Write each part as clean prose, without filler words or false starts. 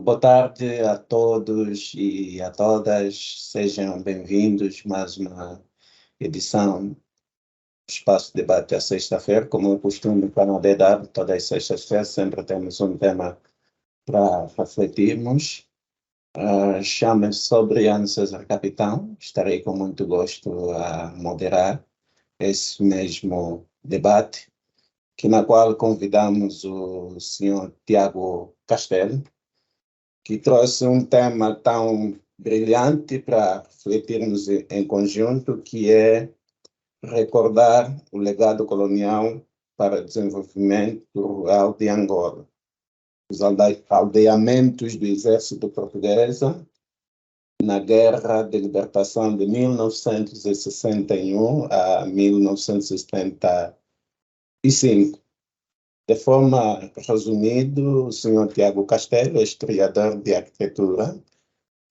Boa tarde a todos e a todas, sejam bem-vindos a mais uma edição do Espaço de Debate à sexta-feira. Como é costume para não DW, todas as sextas-feiras sempre temos um tema para refletirmos. Chamo-me Sobriano César Capitão, estarei com muito gosto a moderar esse mesmo debate, na qual convidamos o senhor Tiago Castelo, que trouxe um tema tão brilhante para refletirmos em conjunto, que é recordar o legado colonial para o desenvolvimento rural de Angola. Os aldeamentos do exército português na Guerra de Libertação de 1961 a 1975. De forma resumida, o senhor Tiago Castelo é historiador de arquitetura,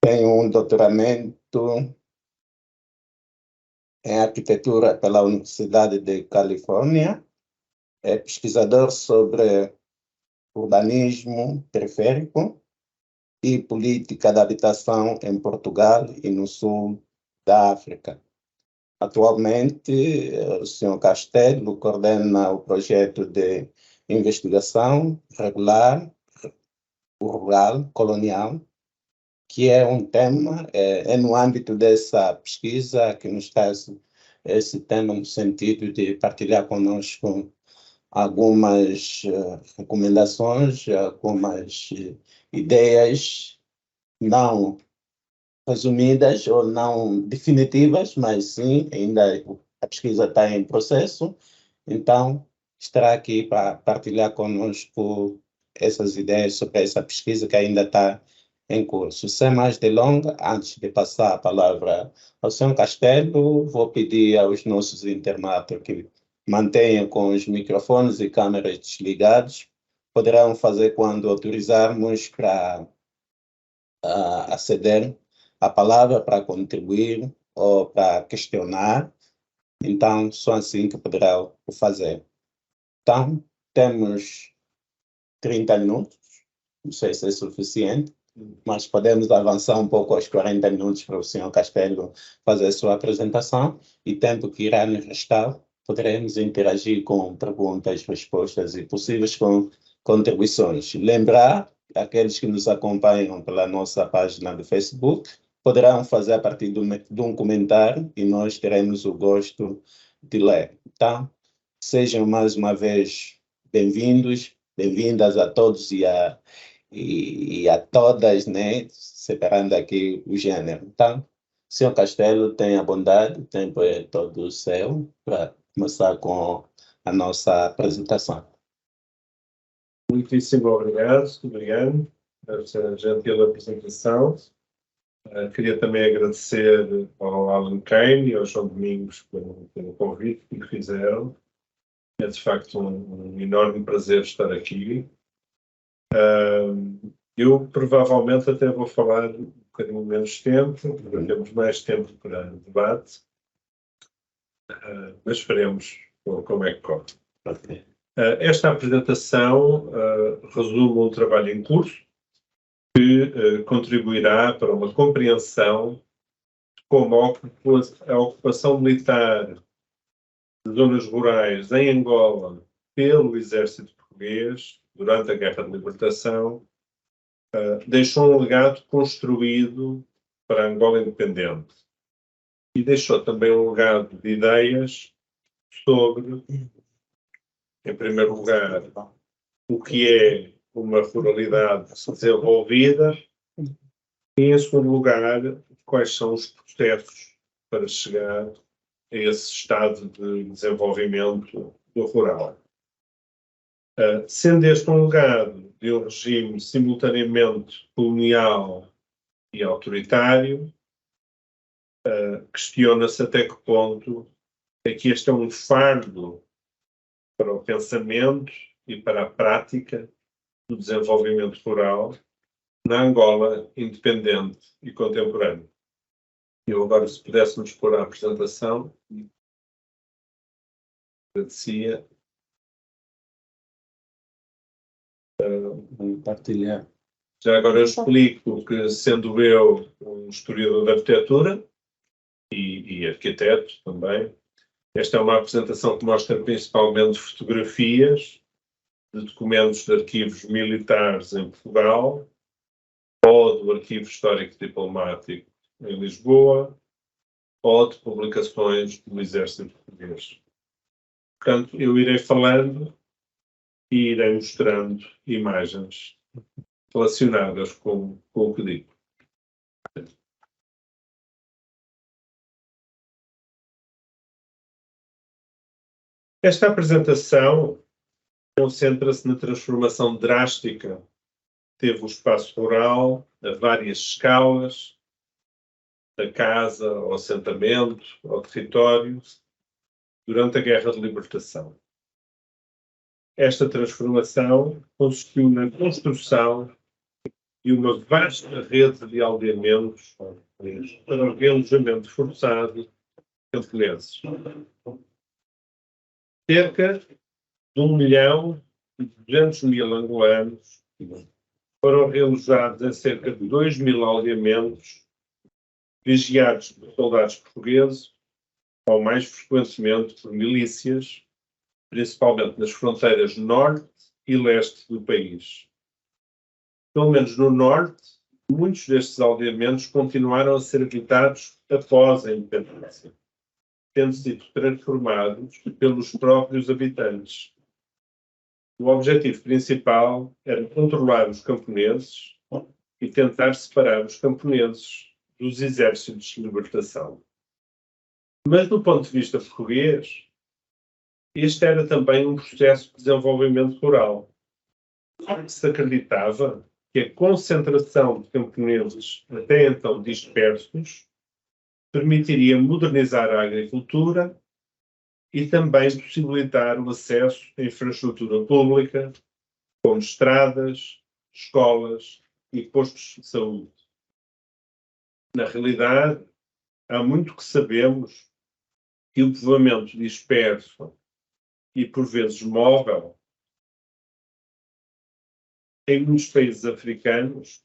tem um doutoramento em arquitetura pela Universidade de Califórnia, é pesquisador sobre urbanismo periférico e política de habitação em Portugal e no sul da África. Atualmente, o senhor Castelo coordena o projeto de investigação regular rural colonial, que é um tema, é no âmbito dessa pesquisa que nos traz esse tema no sentido de partilhar conosco algumas recomendações, algumas ideias não resumidas ou não definitivas, mas sim, ainda a pesquisa está em processo, então estará aqui para partilhar conosco essas ideias sobre essa pesquisa que ainda está em curso. Sem mais delongas, antes de passar a palavra ao senhor Castelo, vou pedir aos nossos internautas que mantenham com os microfones e câmeras desligados. Poderão fazer quando autorizarmos para aceder à palavra para contribuir ou para questionar. Então, só assim que poderão o fazer. Então, temos 30 minutos, não sei se é suficiente, mas podemos avançar um pouco aos 40 minutos para o senhor Castelo fazer a sua apresentação, e tempo que irá nos restar, poderemos interagir com perguntas, respostas e possíveis contribuições. Lembrar, aqueles que nos acompanham pela nossa página do Facebook, poderão fazer a partir de um comentário e nós teremos o gosto de ler. Então, sejam mais uma vez bem-vindos, bem-vindas a todos e a todas, né, separando aqui o gênero. Então, senhor Castelo, tenha bondade, o tempo é todo seu para começar com a nossa apresentação. Muitíssimo obrigado por essa gentil apresentação. Queria também agradecer ao Alan Kane e ao João Domingos pelo convite que me fizeram. É de facto um enorme prazer estar aqui. Eu provavelmente até vou falar um bocadinho menos tempo, porque temos mais tempo para debate, mas veremos como é que corre. Esta apresentação resume um trabalho em curso que contribuirá para uma compreensão de como a ocupação militar de zonas rurais em Angola pelo exército português durante a Guerra de Libertação deixou um legado construído para a Angola independente e deixou também um legado de ideias sobre, em primeiro lugar, o que é uma ruralidade desenvolvida e, em segundo lugar, quais são os processos para chegar a esse estado de desenvolvimento do rural. Sendo este um legado de um regime simultaneamente colonial e autoritário, questiona-se até que ponto é que este é um fardo para o pensamento e para a prática do desenvolvimento rural na Angola independente e contemporânea. Eu agora, se pudéssemos pôr a apresentação, agradecia. Partilhar. Já agora eu explico que, sendo eu um historiador da arquitetura e arquiteto também, esta é uma apresentação que mostra principalmente fotografias de documentos de arquivos militares em Portugal, ou do Arquivo Histórico Diplomático em Lisboa, ou de publicações do Exército Português. Portanto, eu irei falando e irei mostrando imagens relacionadas com o que digo. Esta apresentação concentra-se na transformação drástica que teve o espaço rural a várias escalas, da casa ao assentamento, ao território, durante a Guerra de Libertação. Esta transformação consistiu na construção de uma vasta rede de aldeamentos para o realojamento forçado de camponeses. Cerca de 1.200.000 angolanos foram realojados em cerca de 2.000 aldeamentos vigiados por soldados portugueses, ou mais frequentemente por milícias, principalmente nas fronteiras norte e leste do país. Pelo menos no norte, muitos destes aldeamentos continuaram a ser habitados após a independência, tendo sido transformados pelos próprios habitantes. O objetivo principal era controlar os camponeses e tentar separar os camponeses dos exércitos de libertação. Mas, do ponto de vista português, este era também um processo de desenvolvimento rural. Se acreditava que a concentração de camponeses até então dispersos permitiria modernizar a agricultura e também possibilitar o acesso à infraestrutura pública, como estradas, escolas e postos de saúde. Na realidade, há muito que sabemos que o povoamento disperso e, por vezes, móvel, em muitos países africanos,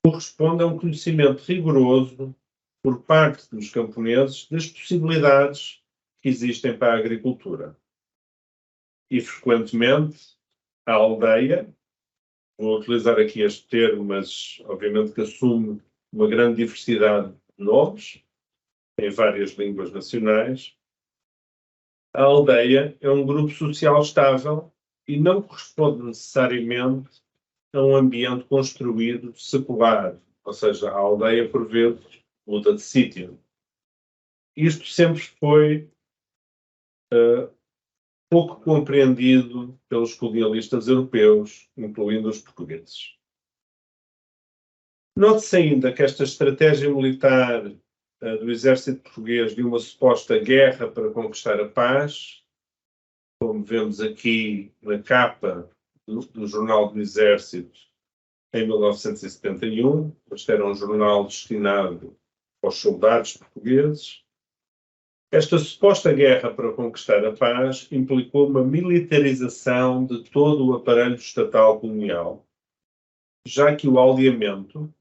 corresponde a um conhecimento rigoroso por parte dos camponeses das possibilidades que existem para a agricultura. E, frequentemente, a aldeia, vou utilizar aqui este termo, mas obviamente que assume uma grande diversidade de nomes, em várias línguas nacionais, a aldeia é um grupo social estável e não corresponde necessariamente a um ambiente construído secular, ou seja, a aldeia, por vezes, muda de sítio. Isto sempre foi pouco compreendido pelos colonialistas europeus, incluindo os portugueses. Note-se ainda que esta estratégia militar do exército português de uma suposta guerra para conquistar a paz, como vemos aqui na capa do Jornal do Exército em 1971, este era um jornal destinado aos soldados portugueses. Esta suposta guerra para conquistar a paz implicou uma militarização de todo o aparelho estatal colonial, já que o aldeamento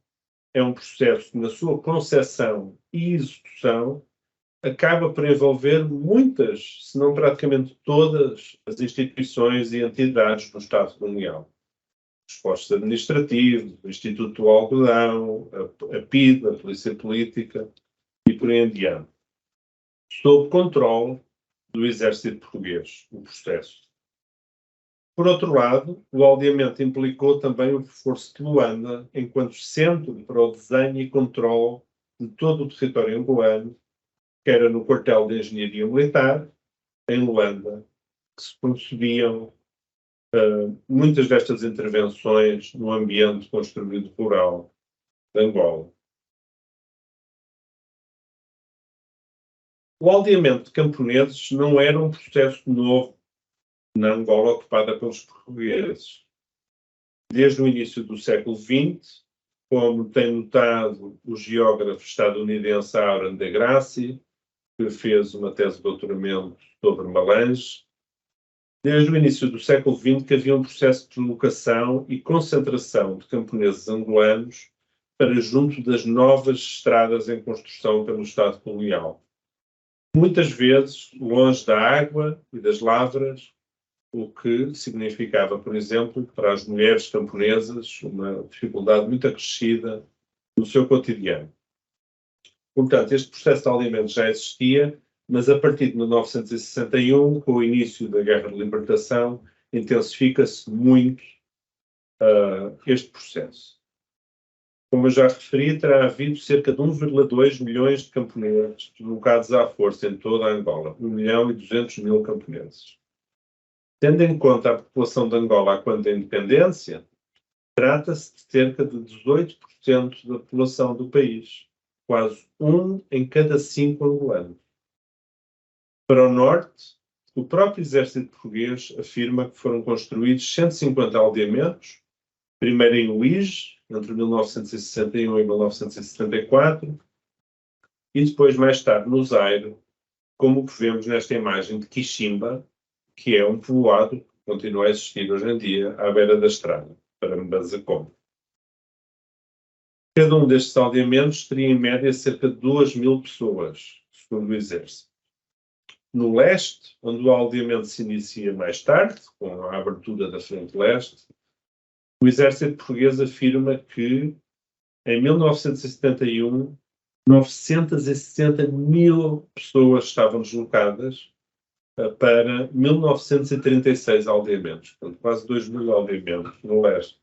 é um processo que, na sua concepção e execução, acaba por envolver muitas, se não praticamente todas, as instituições e entidades do Estado colonial. Os postos administrativos, o Instituto do Algodão, a PIDE, a Polícia Política e por aí em diante. Sob controle do exército português, o processo. Por outro lado, o aldeamento implicou também o reforço de Luanda enquanto centro para o desenho e controle de todo o território angolano, que era no quartel de engenharia militar, em Luanda, que se concebiam muitas destas intervenções no ambiente construído rural de Angola. O aldeamento de camponeses não era um processo novo na Angola ocupada pelos portugueses. Desde o início do século XX, como tem notado o geógrafo estadunidense Aaron de Gracie, que fez uma tese de doutoramento sobre Malange, desde o início do século XX que havia um processo de deslocação e concentração de camponeses angolanos para junto das novas estradas em construção pelo Estado colonial. Muitas vezes longe da água e das lavras, o que significava, por exemplo, para as mulheres camponesas, uma dificuldade muito acrescida no seu cotidiano. Portanto, este processo de alimentos já existia, mas a partir de 1961, com o início da Guerra de Libertação, intensifica-se muito este processo. Como eu já referi, terá havido cerca de 1,2 milhões de camponeses deslocados à força em toda a Angola, 1.200.000 camponeses. Tendo em conta a população de Angola quanto à independência, trata-se de cerca de 18% da população do país, quase 1 em cada 5 angolanos. Para o norte, o próprio exército português afirma que foram construídos 150 aldeamentos, primeiro em Luís, entre 1961 e 1974, e depois, mais tarde, no Zaire, como o que vemos nesta imagem de Quiximba, que é um povoado que continua a existir hoje em dia à beira da estrada, para Mbanzakom. Cada um destes aldeamentos teria, em média, cerca de 2.000 pessoas, segundo o Exército. No leste, onde o aldeamento se inicia mais tarde, com a abertura da Frente Leste, o Exército português afirma que, em 1971, 960.000 pessoas estavam deslocadas para 1936 aldeamentos, portanto, quase 2.000 aldeamentos no leste.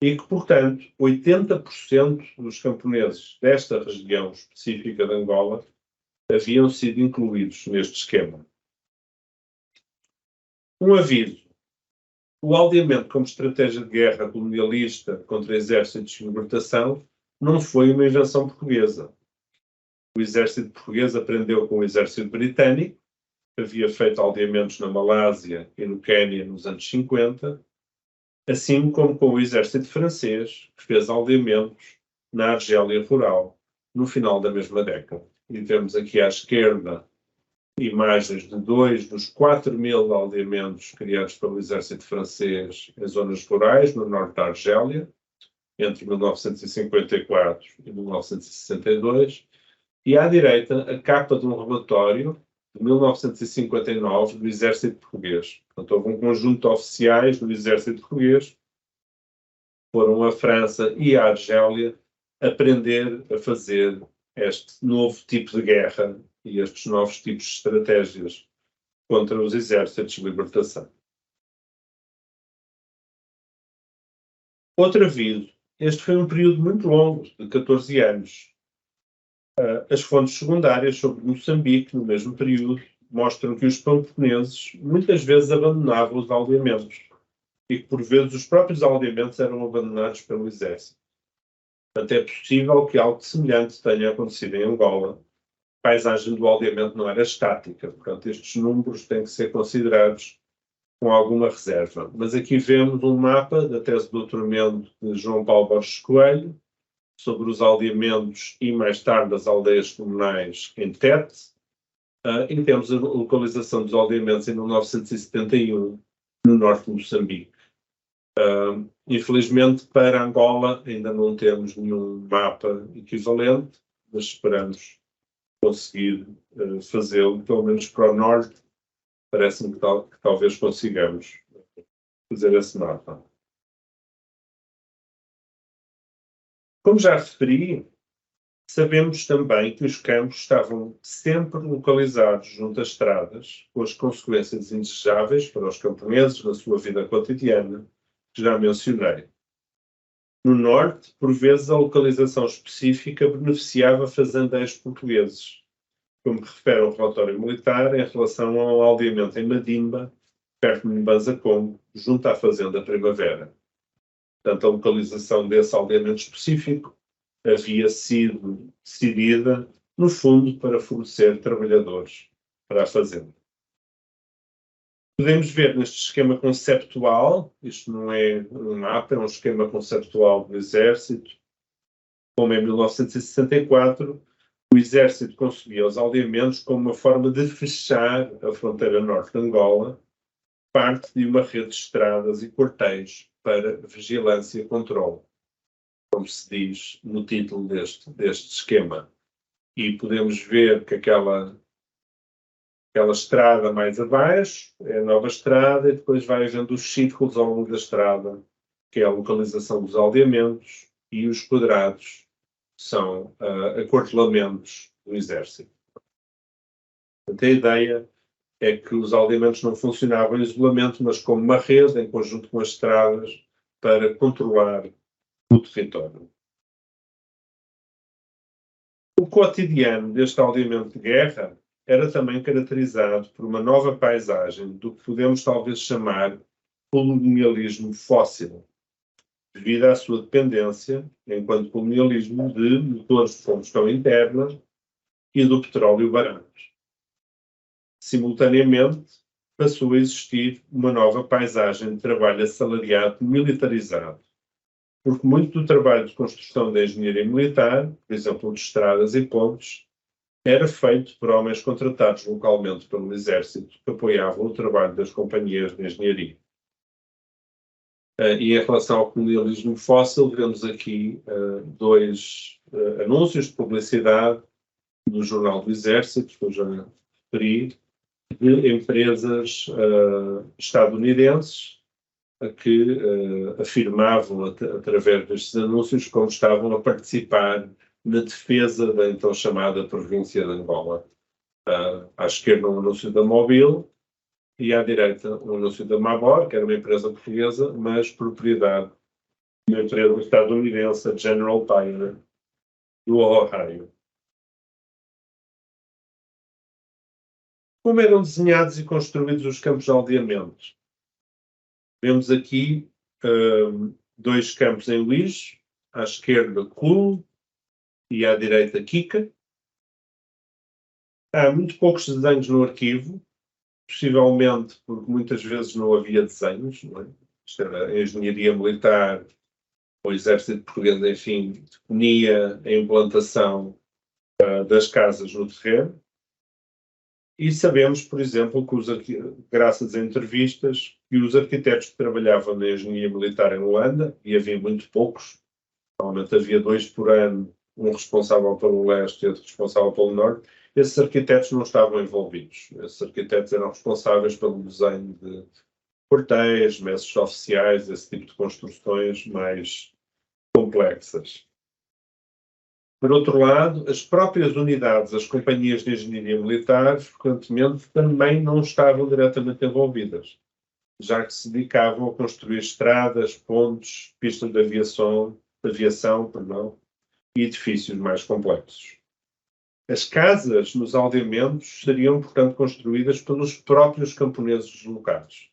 E que, portanto, 80% dos camponeses desta região específica de Angola haviam sido incluídos neste esquema. Um aviso. O aldeamento como estratégia de guerra colonialista contra exércitos de libertação não foi uma invenção portuguesa. O exército português aprendeu com o exército britânico, que havia feito aldeamentos na Malásia e no Quênia nos anos 50, assim como com o exército francês, que fez aldeamentos na Argélia rural, no final da mesma década. E vemos aqui à esquerda imagens de 2 dos 4.000 aldeamentos criados pelo exército francês em zonas rurais, no norte da Argélia, entre 1954 e 1962, e à direita a capa de um relatório de 1959 do exército português. Portanto, houve um conjunto de oficiais do exército português que foram à França e à Argélia aprender a fazer este novo tipo de guerra e estes novos tipos de estratégias contra os exércitos de libertação. Outro aviso. Este foi um período muito longo, de 14 anos. As fontes secundárias sobre Moçambique, no mesmo período, mostram que os camponeses muitas vezes abandonavam os aldeamentos e que, por vezes, os próprios aldeamentos eram abandonados pelo exército. Portanto, é possível que algo semelhante tenha acontecido em Angola. A paisagem do aldeamento não era estática, portanto, estes números têm que ser considerados com alguma reserva. Mas aqui vemos um mapa da tese de doutoramento de João Paulo Borges Coelho sobre os aldeamentos e, mais tarde, as aldeias comunais em Tete, e temos a localização dos aldeamentos em 1971, no norte de Moçambique. Infelizmente, para Angola, ainda não temos nenhum mapa equivalente, mas esperamos conseguir fazê-lo, pelo menos para o norte. Parece-me que talvez consigamos fazer esse mapa. Como já referi, sabemos também que os campos estavam sempre localizados junto às estradas, com as consequências indesejáveis para os camponeses na sua vida cotidiana, que já mencionei. No norte, por vezes, a localização específica beneficiava fazendeiros portugueses, como refere o relatório militar em relação ao aldeamento em Madimba, perto de Mbanzakom, junto à fazenda Primavera. Portanto, a localização desse aldeamento específico havia sido decidida, no fundo, para fornecer trabalhadores para a fazenda. Podemos ver neste esquema conceptual, isto não é um mapa, é um esquema conceptual do Exército, como em 1964, o Exército concebia os aldeamentos como uma forma de fechar a fronteira norte de Angola parte de uma rede de estradas e quartéis para vigilância e controle, como se diz no título deste esquema. E podemos ver que aquela estrada mais abaixo é a nova estrada e depois vai havendo os círculos ao longo da estrada, que é a localização dos aldeamentos, e os quadrados são aquartelamentos do exército. Portanto, a ideia é que os aldeamentos não funcionavam em isolamento, mas como uma rede em conjunto com as estradas para controlar o território. O cotidiano deste aldeamento de guerra era também caracterizado por uma nova paisagem do que podemos talvez chamar colonialismo fóssil, devido à sua dependência, enquanto colonialismo, de motores de combustão interna e do petróleo barato. Simultaneamente, passou a existir uma nova paisagem de trabalho assalariado militarizado, porque muito do trabalho de construção da engenharia militar, por exemplo, de estradas e pontes, era feito por homens contratados localmente pelo exército que apoiavam o trabalho das companhias de engenharia. E em relação ao colonialismo fóssil, vemos aqui dois anúncios de publicidade no Jornal do Exército, que eu já referi, de empresas estadunidenses que afirmavam, através destes anúncios, como estavam a participar na defesa da então chamada província de Angola. À esquerda, um anúncio da Mobil e à direita, um anúncio da Mabor, que era uma empresa portuguesa, mas propriedade de uma empresa estadunidense, a General Tire, do Ohio. Como eram desenhados e construídos os campos de aldeamento? Vemos aqui dois campos em lixo, à esquerda Kuhl e à direita Kika. Há muito poucos desenhos no arquivo, possivelmente porque muitas vezes não havia desenhos, não é? Isto era a engenharia militar, o exército português, enfim, definia a implantação das casas no terreno. E sabemos, por exemplo, que graças a entrevistas, que os arquitetos que trabalhavam na engenharia militar em Luanda, e havia muito poucos, normalmente havia 2 por ano, um responsável pelo leste e outro responsável pelo norte, esses arquitetos não estavam envolvidos. Esses arquitetos eram responsáveis pelo desenho de quartéis, messos oficiais, esse tipo de construções mais complexas. Por outro lado, as próprias unidades, as companhias de engenharia militar, frequentemente também não estavam diretamente envolvidas, já que se dedicavam a construir estradas, pontes, pistas de aviação, e edifícios mais complexos. As casas nos aldeamentos seriam, portanto, construídas pelos próprios camponeses locais,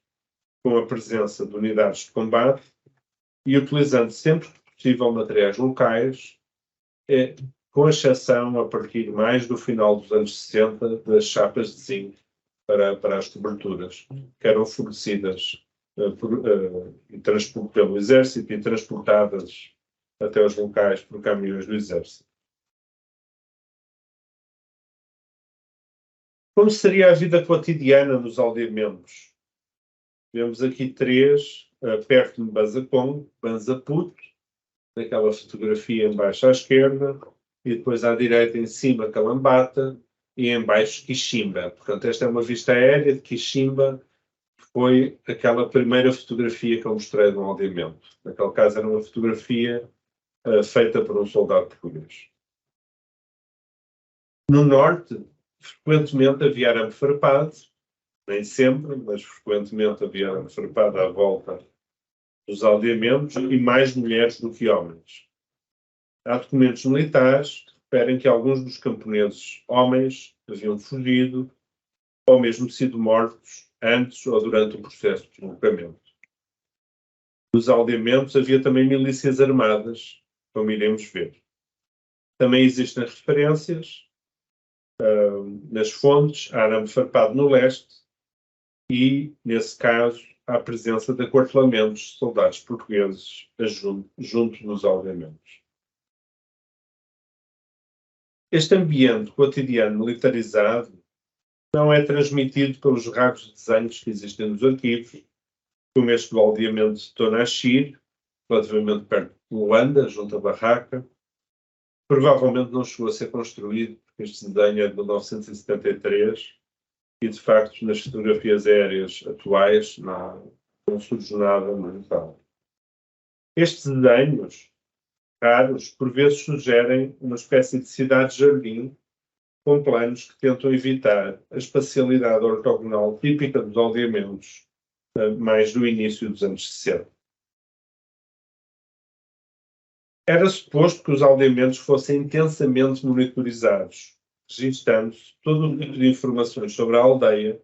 com a presença de unidades de combate e utilizando sempre que possível materiais locais, com exceção, a partir mais do final dos anos 60, das chapas de zinco para as coberturas, que eram fornecidas pelo Exército e transportadas até os locais por caminhões do Exército. Como seria a vida cotidiana nos aldeamentos? Vemos aqui 3, perto de Banzaput, naquela fotografia em baixo à esquerda, e depois à direita em cima Calambata, e em baixo Kishimba. Portanto, esta é uma vista aérea de Kishimba, que foi aquela primeira fotografia que eu mostrei no aldeamento. Naquele caso era uma fotografia feita por um soldado português. No norte, frequentemente havia arame farpado, nem sempre, mas frequentemente havia arame farpado à volta dos aldeamentos e mais mulheres do que homens. Há documentos militares que referem que alguns dos camponeses homens haviam fugido ou mesmo sido mortos antes ou durante o processo de deslocamento. Nos aldeamentos havia também milícias armadas, como iremos ver. Também existem referências nas fontes a arame farpado no leste e, nesse caso, à presença de aquartelamentos de soldados portugueses junto dos aldeamentos. Este ambiente cotidiano militarizado não é transmitido pelos raros desenhos que existem nos arquivos, como este do aldeamento de Tonachir, relativamente perto de Luanda, junto à barraca. Provavelmente não chegou a ser construído, porque este desenho é de 1973 e, de facto, nas fotografias aéreas atuais não surge nada mental. Estes desenhos raros, por vezes, sugerem uma espécie de cidade-jardim com planos que tentam evitar a espacialidade ortogonal típica dos aldeamentos, mais do início dos anos 60. Era suposto que os aldeamentos fossem intensamente monitorizados, registando-se todo o tipo de informações sobre a aldeia,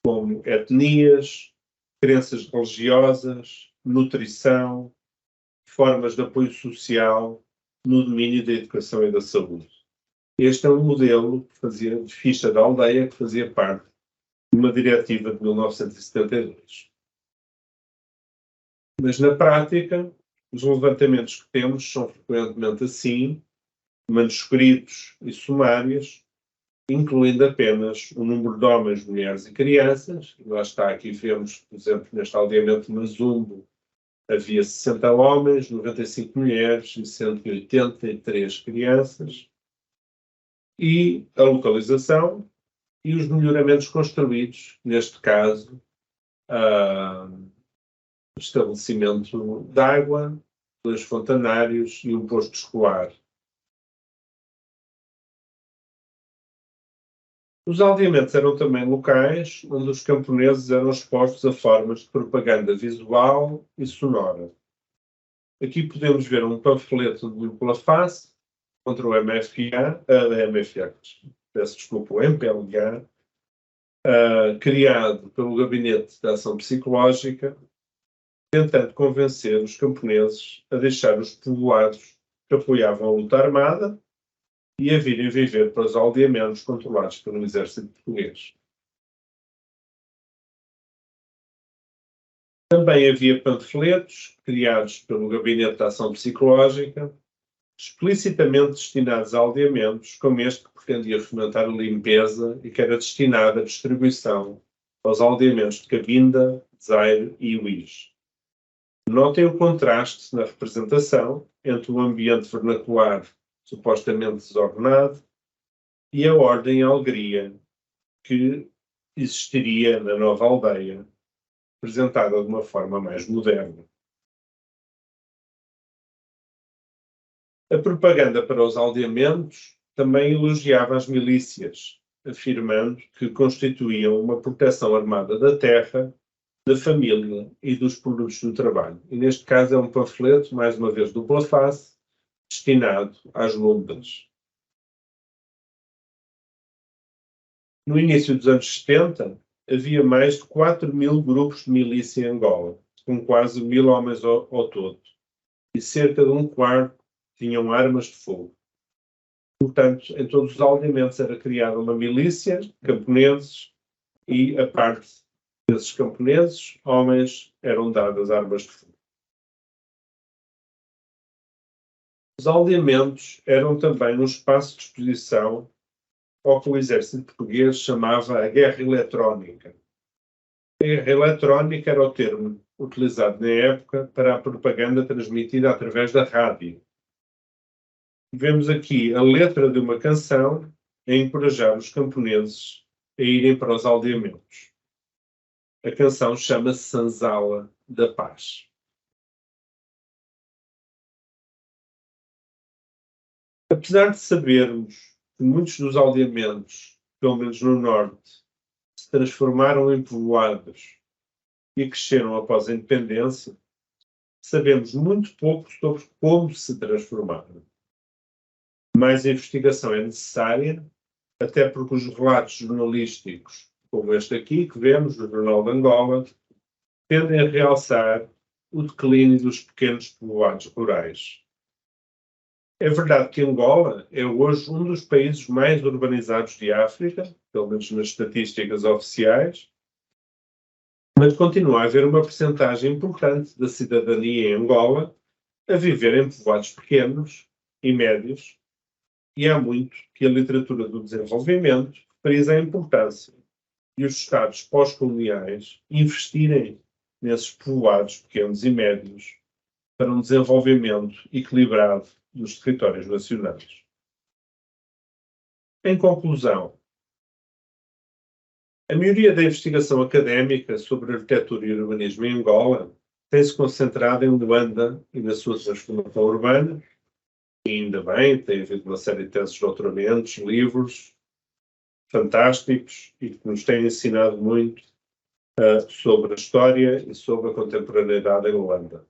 como etnias, crenças religiosas, nutrição, formas de apoio social, no domínio da educação e da saúde. Este é um modelo que fazia de ficha da aldeia, que fazia parte de uma diretiva de 1972. Mas, na prática, os levantamentos que temos são frequentemente assim, manuscritos e sumários, incluindo apenas o número de homens, mulheres e crianças. Lá está, aqui vemos, por exemplo, neste aldeamento de Mazumbo, havia 60 homens, 95 mulheres e 183 crianças. E a localização e os melhoramentos construídos, neste caso, estabelecimento de água, 2 fontanários e um posto escolar. Os aldeamentos eram também locais onde os camponeses eram expostos a formas de propaganda visual e sonora. Aqui podemos ver um panfleto de dupla face contra o o MPLA, criado pelo Gabinete de Ação Psicológica, tentando convencer os camponeses a deixar os povoados que apoiavam a luta armada e a virem viver para os aldeamentos controlados pelo exército português. Também havia panfletos criados pelo Gabinete de Ação Psicológica, explicitamente destinados a aldeamentos, como este que pretendia fomentar a limpeza e que era destinado à distribuição aos aldeamentos de Cabinda, Zaire e Uís. Notem o contraste na representação entre o ambiente vernacular supostamente desordenado e a ordem e a alegria que existiria na nova aldeia, apresentada de uma forma mais moderna. A propaganda para os aldeamentos também elogiava as milícias, afirmando que constituíam uma proteção armada da terra, da família e dos produtos do trabalho. E neste caso é um panfleto, mais uma vez dupla face, destinado às lutas. No início dos anos 70, havia mais de 4.000 grupos de milícia em Angola, com quase 1.000 homens ao todo, e cerca de um quarto tinham armas de fogo. Portanto, em todos os aldeamentos era criada uma milícia, camponeses, e a parte desses camponeses, homens, eram dadas armas de fogo. Os aldeamentos eram também um espaço de exposição ao que o exército português chamava a guerra eletrónica. A guerra eletrónica era o termo utilizado na época para a propaganda transmitida através da rádio. Vemos aqui a letra de uma canção a encorajar os camponeses a irem para os aldeamentos. A canção chama-se Sanzala da Paz. Apesar de sabermos que muitos dos aldeamentos, pelo menos no norte, se transformaram em povoados e cresceram após a independência, sabemos muito pouco sobre como se transformaram. Mais investigação é necessária, até porque os relatos jornalísticos, como este aqui, que vemos no Jornal de Angola, tendem a realçar o declínio dos pequenos povoados rurais. É verdade que Angola é hoje um dos países mais urbanizados de África, pelo menos nas estatísticas oficiais, mas continua a haver uma percentagem importante da cidadania em Angola a viver em povoados pequenos e médios, e há muito que a literatura do desenvolvimento frisa a importância e os Estados pós-coloniais investirem nesses povoados pequenos e médios para um desenvolvimento equilibrado dos territórios nacionais. Em conclusão, a maioria da investigação académica sobre arquitetura e urbanismo em Angola tem-se concentrado em Luanda e na sua transformação urbana, e ainda bem, tem havido uma série de teses de doutoramentos, livros fantásticos e que nos têm ensinado muito sobre a história e sobre a contemporaneidade em Luanda.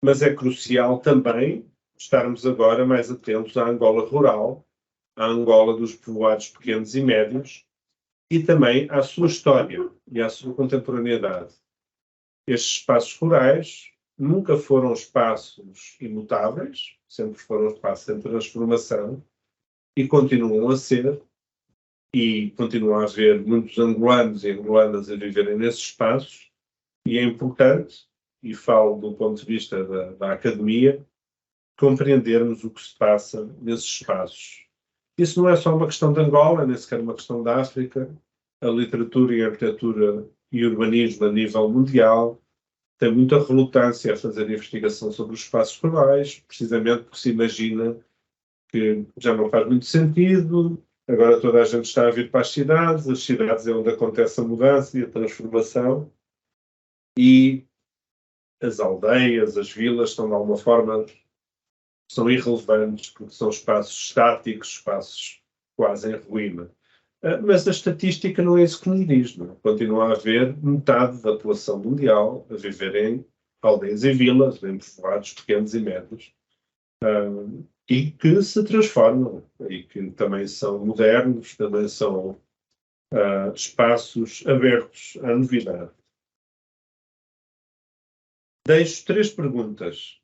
Mas é crucial também estarmos agora mais atentos à Angola rural, à Angola dos povoados pequenos e médios, e também à sua história e à sua contemporaneidade. Estes espaços rurais nunca foram espaços imutáveis, sempre foram espaços em transformação e continuam a ser, e continuam a haver muitos angolanos e angolanas a viverem nesses espaços, e é importante, e falo do ponto de vista da academia, compreendermos o que se passa nesses espaços. Isso não é só uma questão de Angola, nem sequer uma questão da África. A literatura e a arquitetura e urbanismo a nível mundial tem muita relutância a fazer investigação sobre os espaços rurais, precisamente porque se imagina que já não faz muito sentido, agora toda a gente está a vir para as cidades é onde acontece a mudança e a transformação, e as aldeias, as vilas, estão de alguma forma, são irrelevantes, porque são espaços estáticos, espaços quase em ruína. Mas a estatística não é isso que nos diz. Não? Continua a haver metade da população mundial a viver em aldeias e vilas, em povoados pequenos e médios, e que se transformam, e que também são modernos, também são espaços abertos à novidade. Deixo 3 perguntas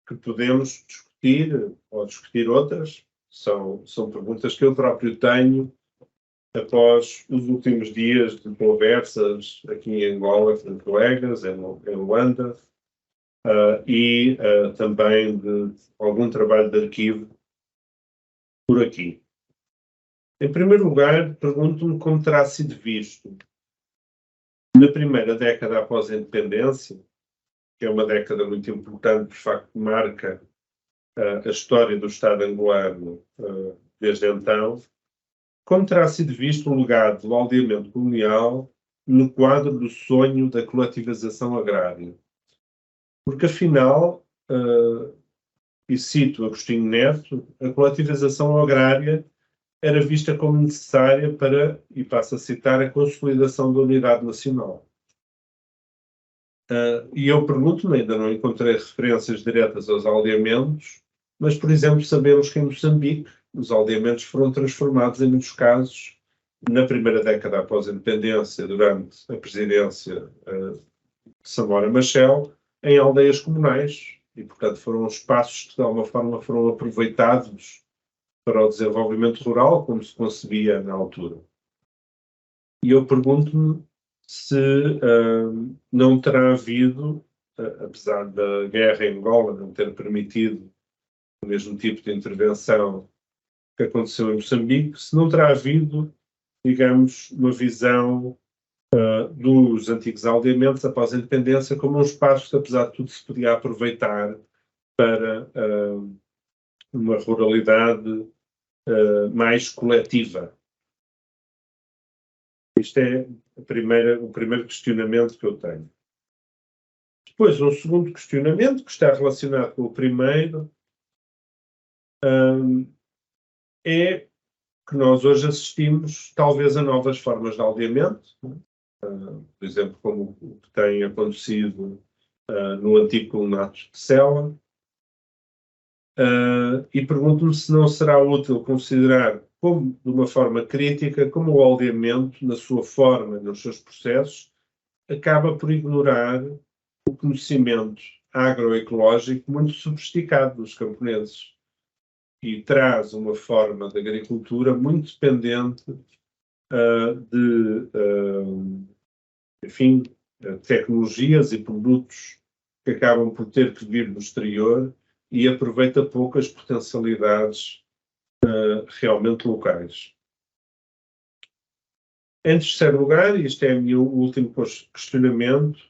que podemos discutir, ou discutir outras. São perguntas que eu próprio tenho após os últimos dias de conversas aqui em Angola com colegas, em Luanda, e também de algum trabalho de arquivo por aqui. Em primeiro lugar, pergunto-me como terá sido visto na primeira década após a independência, que é uma década muito importante, por facto que marca a história do Estado angolano desde então, como terá sido visto o legado do aldeamento colonial no quadro do sonho da coletivização agrária? Porque, afinal, e cito Agostinho Neto, a coletivização agrária era vista como necessária para, e passo a citar, a consolidação da unidade nacional. E eu pergunto-me, ainda não encontrei referências diretas aos aldeamentos, mas, por exemplo, sabemos que em Moçambique os aldeamentos foram transformados, em muitos casos, na primeira década após a independência, durante a presidência de Samora Machel, em aldeias comunais. E, portanto, foram espaços que, de alguma forma, foram aproveitados para o desenvolvimento rural, como se concebia na altura. E eu pergunto-me se não terá havido, apesar da guerra em Angola não ter permitido o mesmo tipo de intervenção que aconteceu em Moçambique, se não terá havido, digamos, uma visão dos antigos aldeamentos após a independência como um espaço que, apesar de tudo, se podia aproveitar para uma ruralidade mais coletiva. Isto é o primeiro questionamento que eu tenho. Depois, um segundo questionamento que está relacionado com o primeiro é que nós hoje assistimos talvez a novas formas de aldeamento, por exemplo, como o que tem acontecido no antigo colanato de Sela, e pergunto-me se não será útil considerar como, de uma forma crítica, como o aldeamento, na sua forma, nos seus processos, acaba por ignorar o conhecimento agroecológico muito sofisticado dos camponeses e traz uma forma de agricultura muito dependente enfim, tecnologias e produtos que acabam por ter que vir do exterior e aproveita pouco as potencialidades realmente locais. Em terceiro lugar, e este é o meu último questionamento,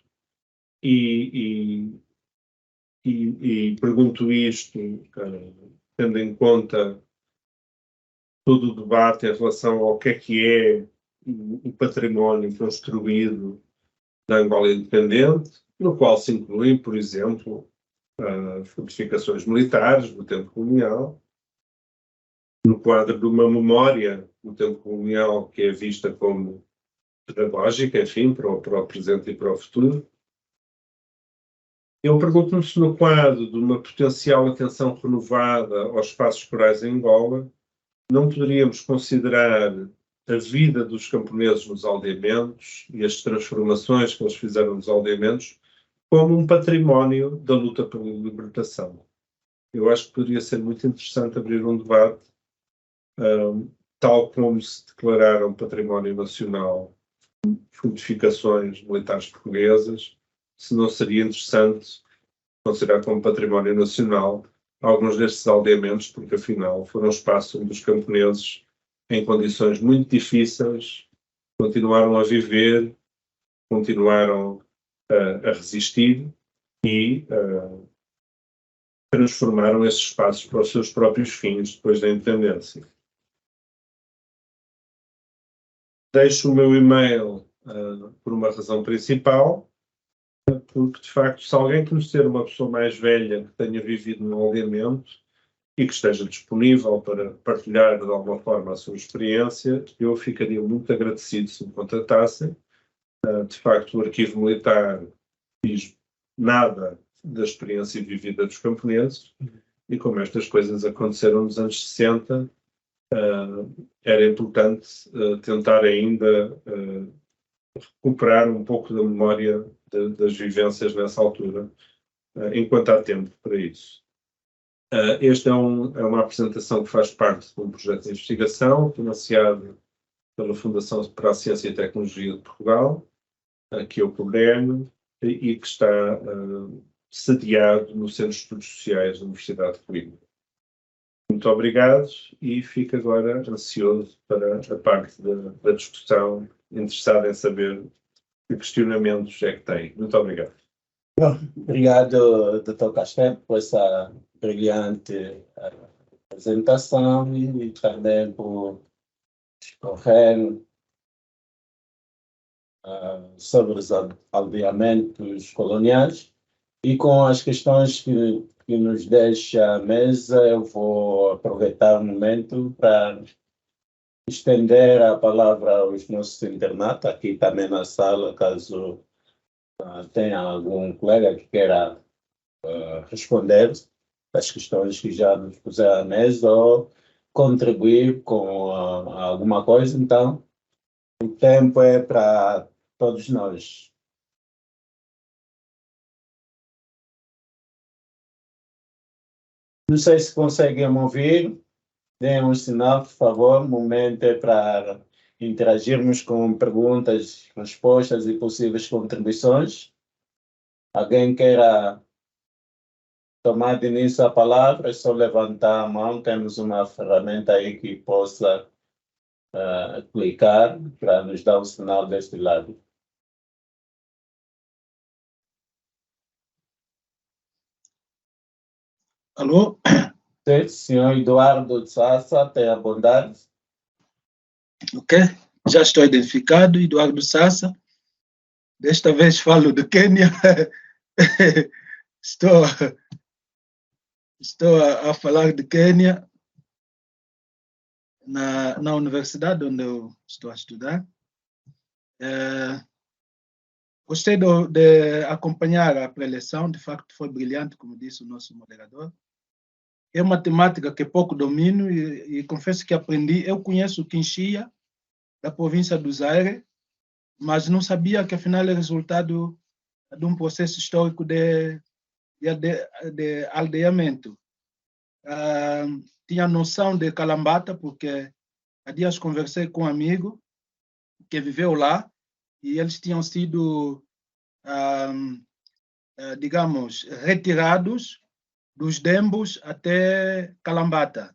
e pergunto isto, tendo em conta todo o debate em relação ao que é o património construído da Angola independente, no qual se incluem, por exemplo, fortificações militares do tempo colonial, no quadro de uma memória do tempo colonial que é vista como pedagógica, enfim, para o presente e para o futuro. Eu pergunto-me se no quadro de uma potencial atenção renovada aos espaços corais em Angola, não poderíamos considerar a vida dos camponeses nos aldeamentos e as transformações que eles fizeram nos aldeamentos como um património da luta pela libertação. Eu acho que poderia ser muito interessante abrir um debate, tal como se declararam património nacional fortificações militares portuguesas, se não seria interessante considerar como património nacional alguns destes aldeamentos, porque afinal foram espaços onde os camponeses, em condições muito difíceis, continuaram a viver, continuaram a resistir e transformaram esses espaços para os seus próprios fins depois da independência. Deixo o meu e-mail por uma razão principal, porque de facto, se alguém conhecer uma pessoa mais velha que tenha vivido num aldeamento e que esteja disponível para partilhar de alguma forma a sua experiência, eu ficaria muito agradecido se me contatassem. De facto, o arquivo militar diz nada da experiência vivida dos camponeses, e como estas coisas aconteceram nos anos 60, era importante tentar ainda recuperar um pouco da memória das vivências nessa altura, enquanto há tempo para isso. Esta é uma apresentação que faz parte de um projeto de investigação financiado pela Fundação para a Ciência e Tecnologia de Portugal, que é o PROGRENO, e que está sediado no Centro de Estudos Sociais da Universidade de Coimbra. Muito obrigado e fico agora ansioso para a parte da discussão, interessado em saber que questionamentos é que tem. Muito obrigado. Bom, obrigado, Dr. Castelo, por essa brilhante apresentação e também por discorrer sobre os aldeamentos coloniais. E com as questões que nos deixa a mesa, eu vou aproveitar o momento para estender a palavra aos nossos internatos, aqui também na sala, caso tenha algum colega que queira responder às questões que já nos puseram à mesa ou contribuir com alguma coisa. Então, o tempo é para todos nós. Não sei se conseguem me ouvir. Deem um sinal, por favor. O momento é para interagirmos com perguntas, respostas e possíveis contribuições. Alguém queira tomar de início a palavra, é só levantar a mão. Temos uma ferramenta aí que possa clicar para nos dar um sinal deste lado. Alô? Sim, senhor Eduardo de Sassa, tem a bondade. Ok, já estou identificado, Eduardo Sassa. Desta vez falo de Quênia. Estou a falar de Quênia na universidade onde eu estou a estudar. Gostei de acompanhar a preleção, de facto foi brilhante, como disse o nosso moderador. É uma temática que pouco domino e confesso que aprendi. Eu conheço Quinchia, da província do Zaire, mas não sabia que afinal é resultado de um processo histórico de aldeamento. Tinha noção de Calambata, porque há dias conversei com um amigo que viveu lá e eles tinham sido, digamos, retirados dos Dembos até Calambata.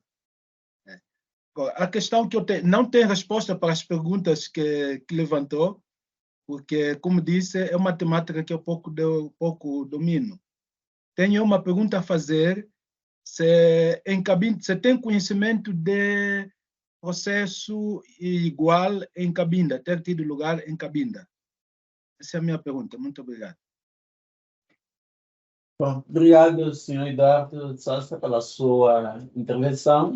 A questão que eu tenho, não tem resposta para as perguntas que levantou, porque, como disse, é uma temática que eu pouco domino. Tenho uma pergunta a fazer, se tem conhecimento de processo igual em Cabinda, ter tido lugar em Cabinda? Essa é a minha pergunta. Muito obrigado. Bom, obrigado, senhor Eduardo Sousa, pela sua intervenção.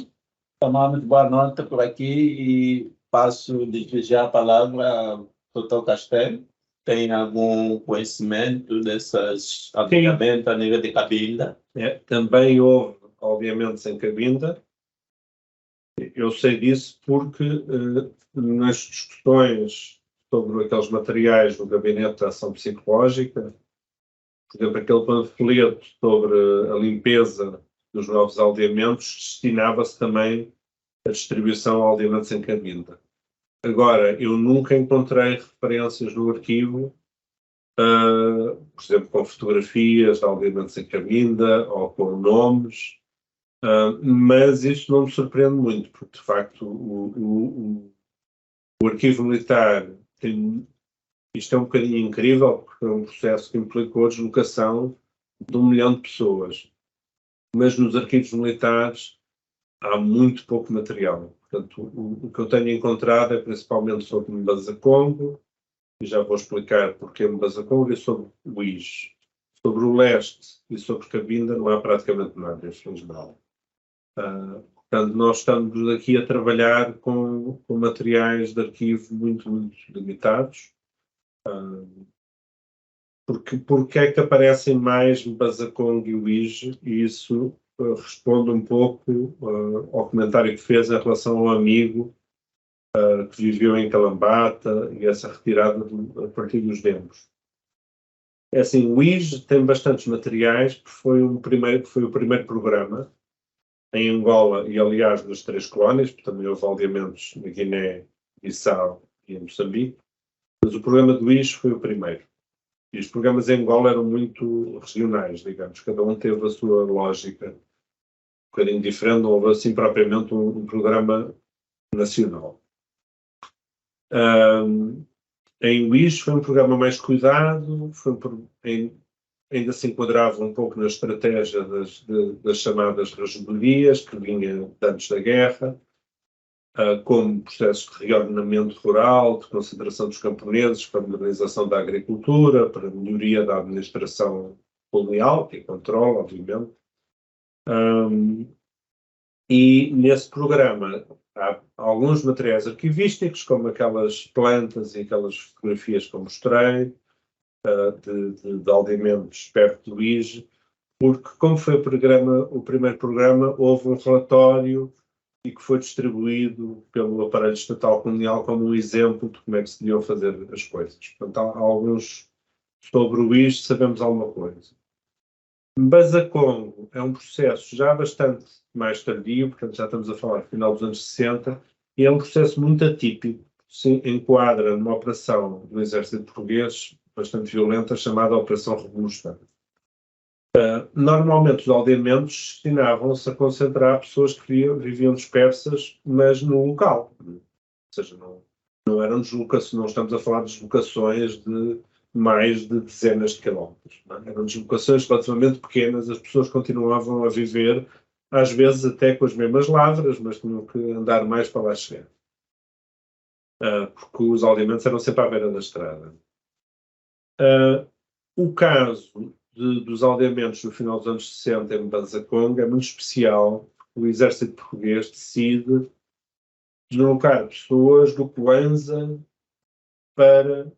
Tomamos boa nota por aqui e passo desde já a palavra ao Dr. Castelo. Tem algum conhecimento desses alinhamentos a nível de Cabinda? Também houve alinhamentos em Cabinda. Eu sei disso porque nas discussões sobre aqueles materiais do Gabinete de Ação Psicológica, por exemplo, aquele panfleto sobre a limpeza dos novos aldeamentos destinava-se também à distribuição de aldeamentos em Cabinda. Agora, eu nunca encontrei referências no arquivo, por exemplo, com fotografias de aldeamentos em Cabinda ou com nomes, mas isso não me surpreende muito, porque de facto o arquivo militar isto é um bocadinho incrível, porque é um processo que implicou a deslocação de 1 milhão de pessoas. Mas nos arquivos militares há muito pouco material. Portanto, o que eu tenho encontrado é principalmente sobre Mbazacongo, e já vou explicar porque Mbazacongo, e sobre o IJ. Sobre o leste e sobre Cabinda não há praticamente nada, infelizmente. Portanto, nós estamos aqui a trabalhar com materiais de arquivo muito, muito limitados. Porque é que aparecem mais Mbazacongo e o IJ, e isso responde um pouco ao comentário que fez em relação ao amigo que viveu em Calambata e essa retirada a partir dos demos. É assim, o IJ tem bastantes materiais, porque foi o primeiro programa em Angola e, aliás, nas 3 colónias, porque também houve aldeamentos na Guiné, Bissau e em Moçambique, mas o programa do IJ foi o primeiro. E os programas em Angola eram muito regionais, digamos, cada um teve a sua lógica um bocadinho diferente, não houve assim propriamente um programa nacional. Em Luís foi um programa mais cuidado, ainda se enquadrava um pouco na estratégia das chamadas regimorias, que vinha de antes da guerra, como processos de reordenamento rural, de concentração dos camponeses, para a modernização da agricultura, para a melhoria da administração colonial, que é controle, obviamente. E nesse programa há alguns materiais arquivísticos, como aquelas plantas e aquelas fotografias que eu mostrei, de aldeamentos perto do IJ, porque como foi o primeiro programa, houve um relatório e que foi distribuído pelo aparelho estatal colonial como um exemplo de como é que se deviam fazer as coisas. Portanto, há alguns sobre o IJ sabemos alguma coisa. Mbazacongo é um processo já bastante mais tardio, portanto já estamos a falar no final dos anos 60, e é um processo muito atípico, se enquadra numa operação do exército português bastante violenta chamada Operação Robusta. Normalmente os aldeamentos destinavam-se a concentrar pessoas que viviam dispersas, mas no local. Ou seja, não eram deslocações, não estamos a falar de deslocações de mais de dezenas de quilómetros. Não é? Eram deslocações relativamente pequenas, as pessoas continuavam a viver, às vezes até com as mesmas lavras, mas tinham que andar mais para lá chegar. Porque os aldeamentos eram sempre à beira da estrada. O caso dos aldeamentos no final dos anos 60 em Mbazacongo é muito especial. O exército português decide deslocar pessoas do Kwanza para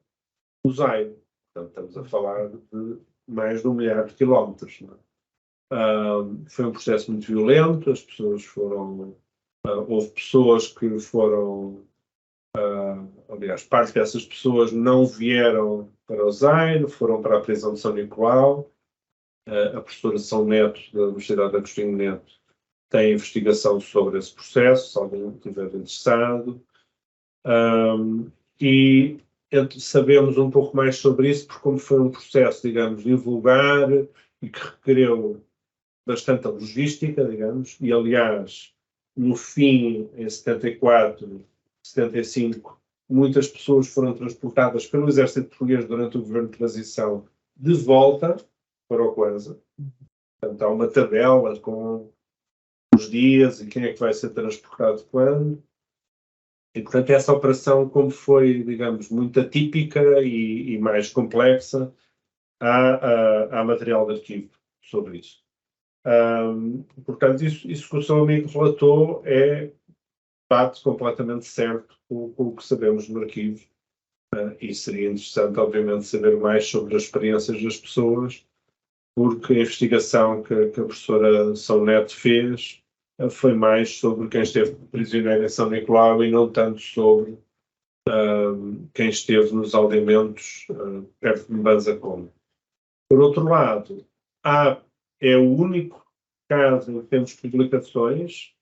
o Zaire. Portanto, estamos a falar de mais de 1 milhar de quilómetros. Não é? Foi um processo muito violento, as pessoas foram... houve pessoas que foram... aliás, parte dessas pessoas não vieram para o Zaire, foram para a prisão de São Nicolau. A professora São Neto, da Universidade de Agostinho Neto, tem investigação sobre esse processo, se alguém estiver interessado. E sabemos um pouco mais sobre isso, porque como foi um processo, digamos, invulgar e que requereu bastante logística, digamos, e aliás, no fim, em 74, 75, muitas pessoas foram transportadas pelo Exército Português durante o governo de transição de volta para o Kwanza. Portanto, há uma tabela com os dias e quem é que vai ser transportado quando. E, portanto, essa operação, como foi, digamos, muito atípica e mais complexa, há material de arquivo sobre isso. Portanto, isso que o seu amigo relatou bate completamente certo com o que sabemos no arquivo. E seria interessante, obviamente, saber mais sobre as experiências das pessoas, porque a investigação que a professora São Neto fez foi mais sobre quem esteve prisioneiro em São Nicolau e não tanto sobre quem esteve nos aldeamentos perto de Mbanza-Como. Por outro lado, é o único caso em que temos publicações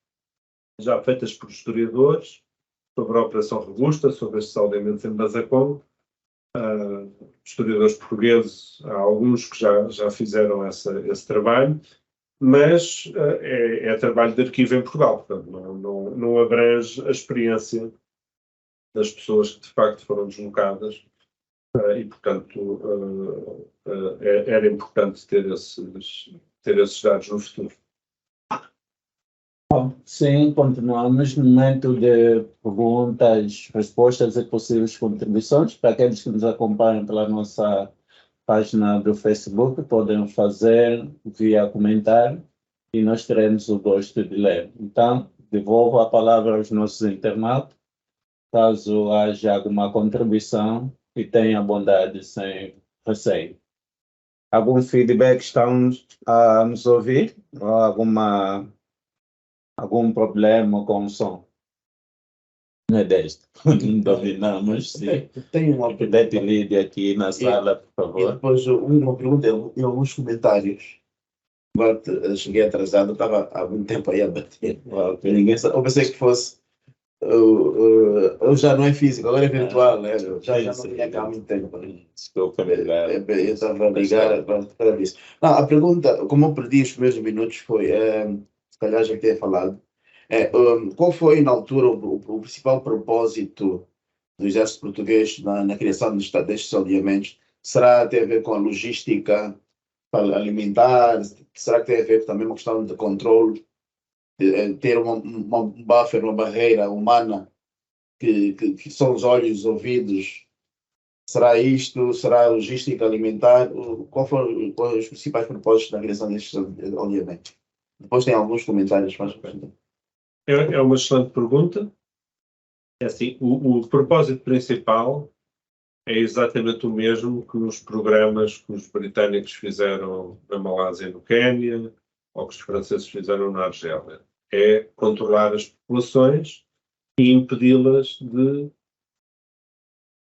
já feitas por historiadores sobre a Operação Robusta, sobre estes aldeamentos em Mbanza-Como. Historiadores portugueses, há alguns que já fizeram esse trabalho, mas é trabalho de arquivo em Portugal, portanto não abrange a experiência das pessoas que de facto foram deslocadas e, portanto, era importante ter esses dados no futuro. Bom, sim, continuamos no momento de perguntas, respostas e possíveis contribuições. Para aqueles que nos acompanham pela nossa página do Facebook, podem fazer via comentário e nós teremos o gosto de ler. Então, devolvo a palavra aos nossos internautas, caso haja alguma contribuição e tenha bondade sem receio. Algum feedback? Estão a nos ouvir? Ou algum problema com o som? Não é deste. Não dominamos, sim. Tenho uma Pudete Lídia aqui na sala, por E favor. depois uma pergunta em alguns comentários. Agora cheguei atrasado, estava há muito tempo aí a bater. Ninguém sabe. Eu pensei que fosse. Eu já não é físico, agora é virtual, né? Eu já não tinha cá há muito tempo. Desculpa, ligar. Eu estava a ligar para isso. Não, a pergunta, como eu perdi os primeiros minutos, foi, se calhar já tinha falado, qual foi na altura o principal propósito do Exército Português na criação destes aldeamentos? Será ter a ver com a logística alimentar? Será que tem a ver também com uma questão de controle? Ter uma buffer, uma barreira humana que são os olhos, os ouvidos? Será isto? Será a logística alimentar? Quais foram os principais propósitos na criação destes aldeamentos? Depois tem alguns comentários mais. É uma excelente pergunta. É assim, o propósito principal é exatamente o mesmo que os programas que os britânicos fizeram na Malásia e no Quênia, ou que os franceses fizeram na Argélia. É controlar as populações e impedi-las de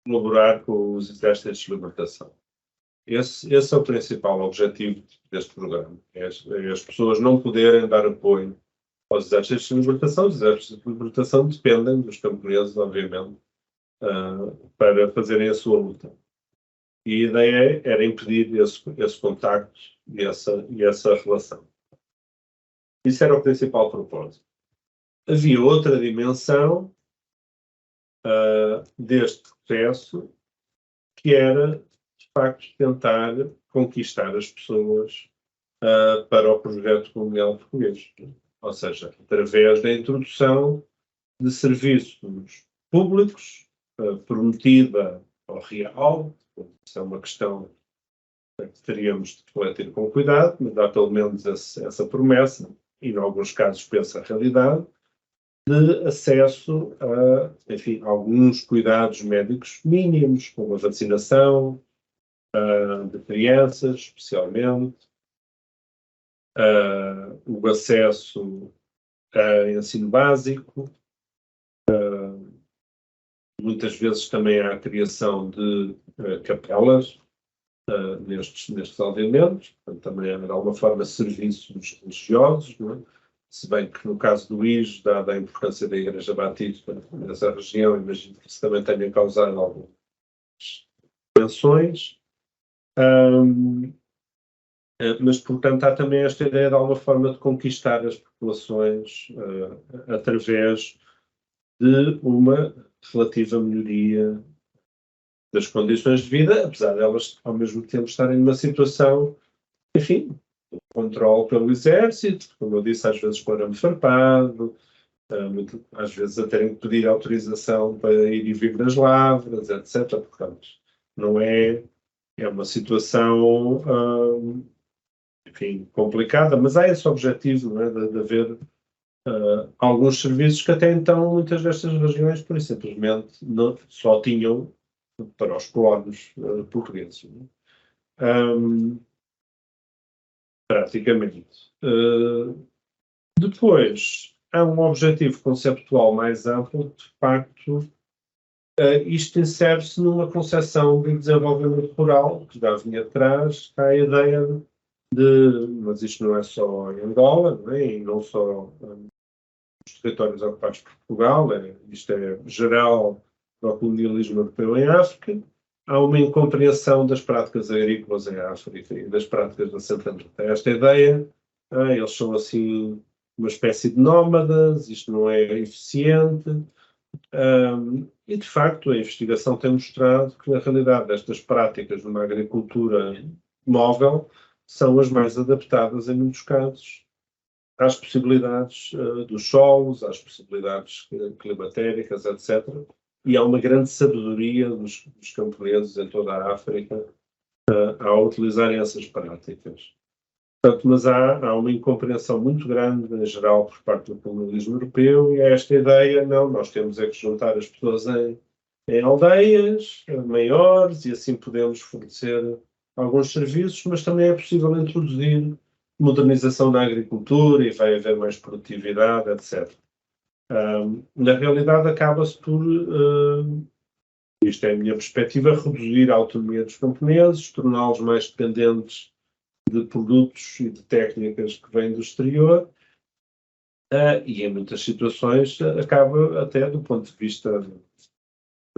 colaborar com os exércitos de libertação. Esse é o principal objetivo deste programa. É as pessoas não poderem dar apoio aos exércitos de libertação. Os exércitos de libertação dependem dos camponeses, obviamente, para fazerem a sua luta. E a ideia era impedir esse contacto e essa relação. Isso era o principal propósito. Havia outra dimensão deste processo, que era, de facto, tentar conquistar as pessoas para o projeto colonial português. Ou seja, através da introdução de serviços públicos prometida ao real. Isso é uma questão que teríamos de refletir com cuidado, mas dá pelo menos essa promessa, e em alguns casos pensa a realidade, de acesso a, enfim, alguns cuidados médicos mínimos, como a vacinação de crianças, especialmente, o acesso a ensino básico, muitas vezes também há a criação de capelas nestes aldeamentos, portanto, também há de alguma forma serviços religiosos, não é? Se bem que no caso do IJ, dada a importância da Igreja Batista nessa região, imagino que isso também tenha causado algumas tensões. Mas, portanto, há também esta ideia de alguma forma de conquistar as populações através de uma relativa melhoria das condições de vida, apesar de elas, ao mesmo tempo, estarem numa situação, enfim, de controle pelo exército, como eu disse, às vezes com arame farpado, às vezes a terem que pedir autorização para ir e vir das lavras, etc. Portanto, não é uma situação, enfim, complicada, mas há esse objetivo, não é, de haver alguns serviços que até então muitas destas regiões, por simplesmente, não, só tinham para os colonos portugueses. Praticamente. Depois, há um objetivo conceptual mais amplo, de facto, isto insere-se numa concepção de desenvolvimento rural, que já vinha atrás, a ideia mas isto não é só em Angola, não é? E não só nos territórios ocupados por Portugal, isto é geral do colonialismo europeu em África. Há uma incompreensão das práticas agrícolas em África e das práticas da Santa-América. Esta ideia, eles são assim uma espécie de nómadas, isto não é eficiente. E, de facto, a investigação tem mostrado que, na realidade, estas práticas numa agricultura móvel são as mais adaptadas, em muitos casos, às possibilidades dos solos, às possibilidades climatéricas, etc. E há uma grande sabedoria dos camponeses em toda a África ao utilizarem essas práticas. Portanto, mas há uma incompreensão muito grande, em geral, por parte do colonialismo europeu, e há esta ideia, não, nós temos é que juntar as pessoas em aldeias maiores, e assim podemos fornecer alguns serviços, mas também é possível introduzir modernização na agricultura e vai haver mais produtividade, etc. Na realidade, acaba-se por, isto é a minha perspectiva, reduzir a autonomia dos camponeses, torná-los mais dependentes de produtos e de técnicas que vêm do exterior, e em muitas situações acaba até do ponto de vista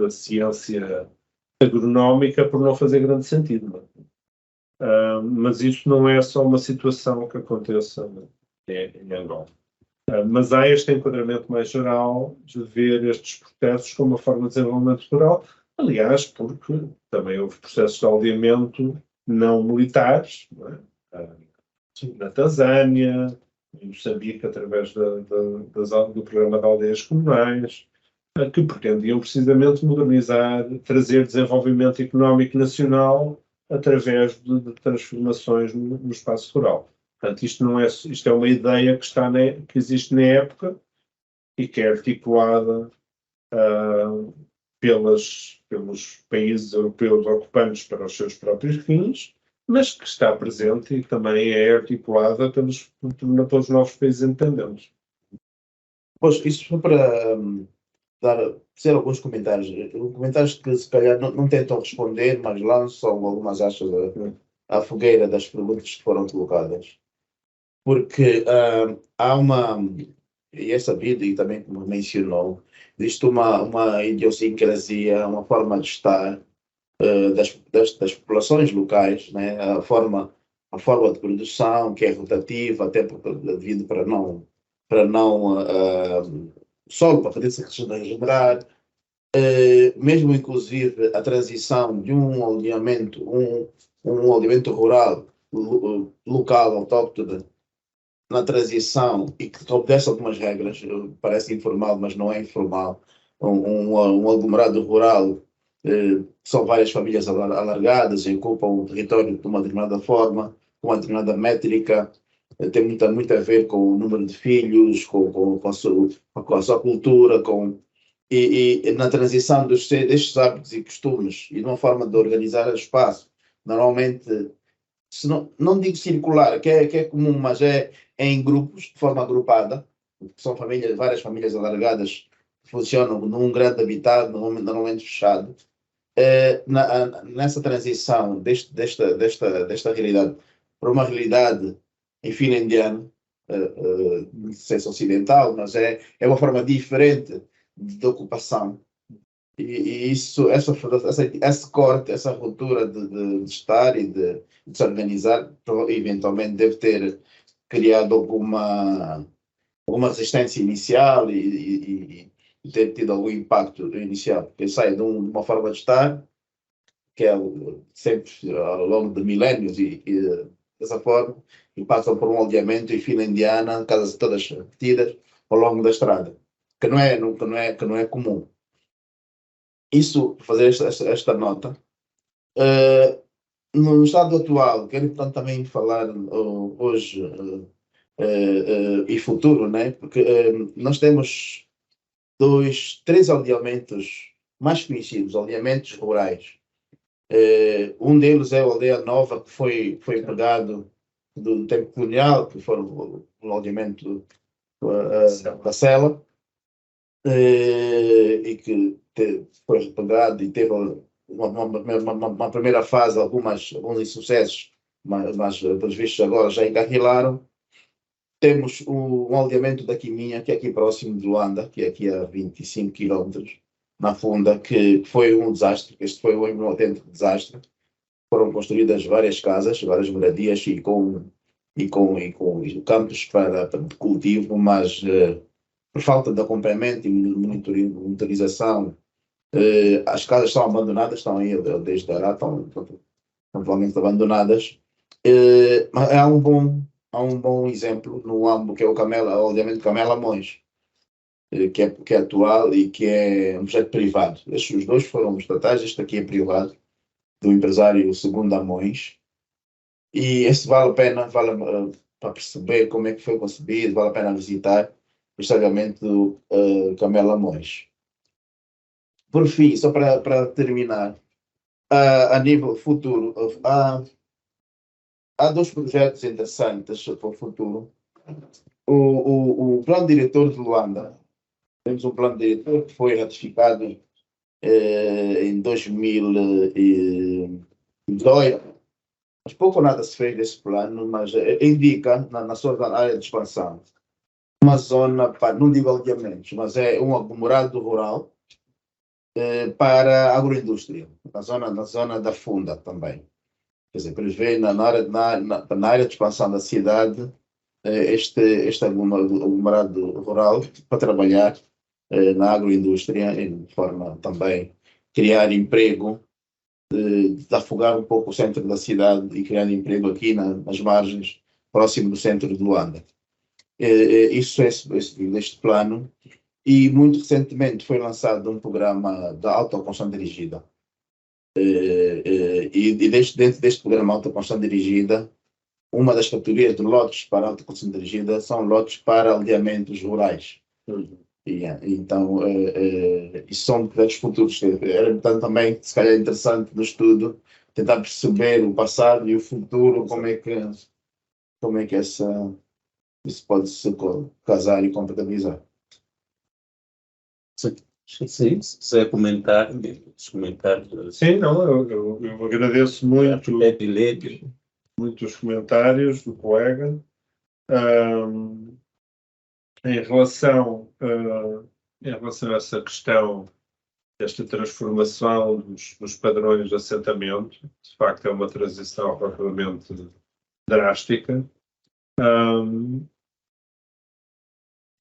da ciência agronómica por não fazer grande sentido. Mas isso não é só uma situação que aconteça em Angola. Mas há este enquadramento mais geral de ver estes processos como uma forma de desenvolvimento rural, aliás, porque também houve processos de aldeamento não militares, não é? Na Tanzânia, em Moçambique, através do programa de aldeias comunais, que pretendiam precisamente modernizar, trazer desenvolvimento económico nacional através de transformações no espaço rural. Portanto, isto é uma ideia que existe na época e que é articulada pelos países europeus ocupantes para os seus próprios fins, mas que está presente e também é articulada pelos novos países independentes. Pois, isso foi para fazer alguns comentários. Comentários que se calhar não tentam responder, mas lançam algumas achas à fogueira das perguntas que foram colocadas. Porque há e é sabido, e também como mencionou, existe uma idiosincrasia, uma forma de estar das populações locais, né? A forma de produção que é rotativa, até devido para não solo para poder se regenerar, mesmo inclusive a transição de um aldeamento rural local, autóctone, na transição e que obedece algumas regras, parece informal, mas não é informal, um aglomerado rural, são várias famílias alargadas e ocupam o território de uma determinada forma, com uma determinada métrica, tem muito a ver com o número de filhos, com a sua cultura, e na transição destes hábitos e costumes e de uma forma de organizar o espaço, normalmente, não digo circular, que é comum, mas é em grupos, de forma agrupada, são várias famílias alargadas que funcionam num grande habitado, normalmente fechado. Nessa transição desta realidade para uma realidade, enfim, indiana, não sei se ocidental, mas é uma forma diferente de ocupação E isso, esse corte, essa ruptura de estar e de se organizar, eventualmente deve ter criado alguma resistência inicial e ter tido algum impacto inicial, porque sai de uma forma de estar, que é sempre ao longo de milénios e dessa forma, e passam por um aldeamento e fila indiana, casas todas repetidas ao longo da estrada, que não é comum. Isso, fazer esta nota. No estado atual, quero portanto também falar hoje e futuro, né? Porque nós temos três aldeamentos mais conhecidos, aldeamentos rurais. Um deles é a Aldeia Nova, que foi pegado do tempo colonial, que foi o aldeamento da Sela, e que foi repegado e teve uma primeira fase, alguns insucessos, mas pelos vistos agora já encarrilaram. Temos um aldeamento da Quiminha, que é aqui próximo de Luanda, que é aqui a 25 quilómetros, na Funda, que foi um desastre. Este foi um autêntico desastre. Foram construídas várias casas, várias moradias e com campos para cultivo, mas por falta de acompanhamento e monitorização, as casas estão abandonadas, estão aí desde lá, estão totalmente abandonadas. Mas há um bom exemplo no AMBO, que é o aldeamento Camela Mões, que é atual e que é um projeto privado. Estes dois foram estatais, este aqui é privado, do empresário Segunda Mões. E este vale a pena, para perceber como é que foi concebido, vale a pena visitar o estalhamento do Camela Mões. Por fim, só para terminar, a nível futuro, há dois projetos interessantes para o futuro. O plano diretor de Luanda, temos um plano diretor que foi ratificado em 2018, mas pouco ou nada se fez desse plano, mas indica na sua área de expansão uma zona, não digo aldeamentos, mas é um aglomerado rural para a agroindústria, na zona da Funda também. Quer dizer, prevê na área de expansão da cidade este aglomerado rural para trabalhar na agroindústria, de forma também criar emprego, desafogar um pouco o centro da cidade e criar emprego aqui nas margens, próximo do centro de Luanda. Isso é este plano. E muito recentemente foi lançado um programa da autoconstrução dirigida. E dentro deste programa autoconstrução dirigida, uma das categorias de lotes para autoconstrução dirigida são lotes para aldeamentos rurais. Então, isso são projetos futuros. Era, portanto, também, se calhar, interessante no estudo, tentar perceber o passado e o futuro, como é que isso pode se casar e compatibilizar. Sim, se quiser comentar, os comentários. Sim, não, eu agradeço muito os comentários do colega. Em relação a essa questão desta transformação dos padrões de assentamento, de facto é uma transição relativamente drástica.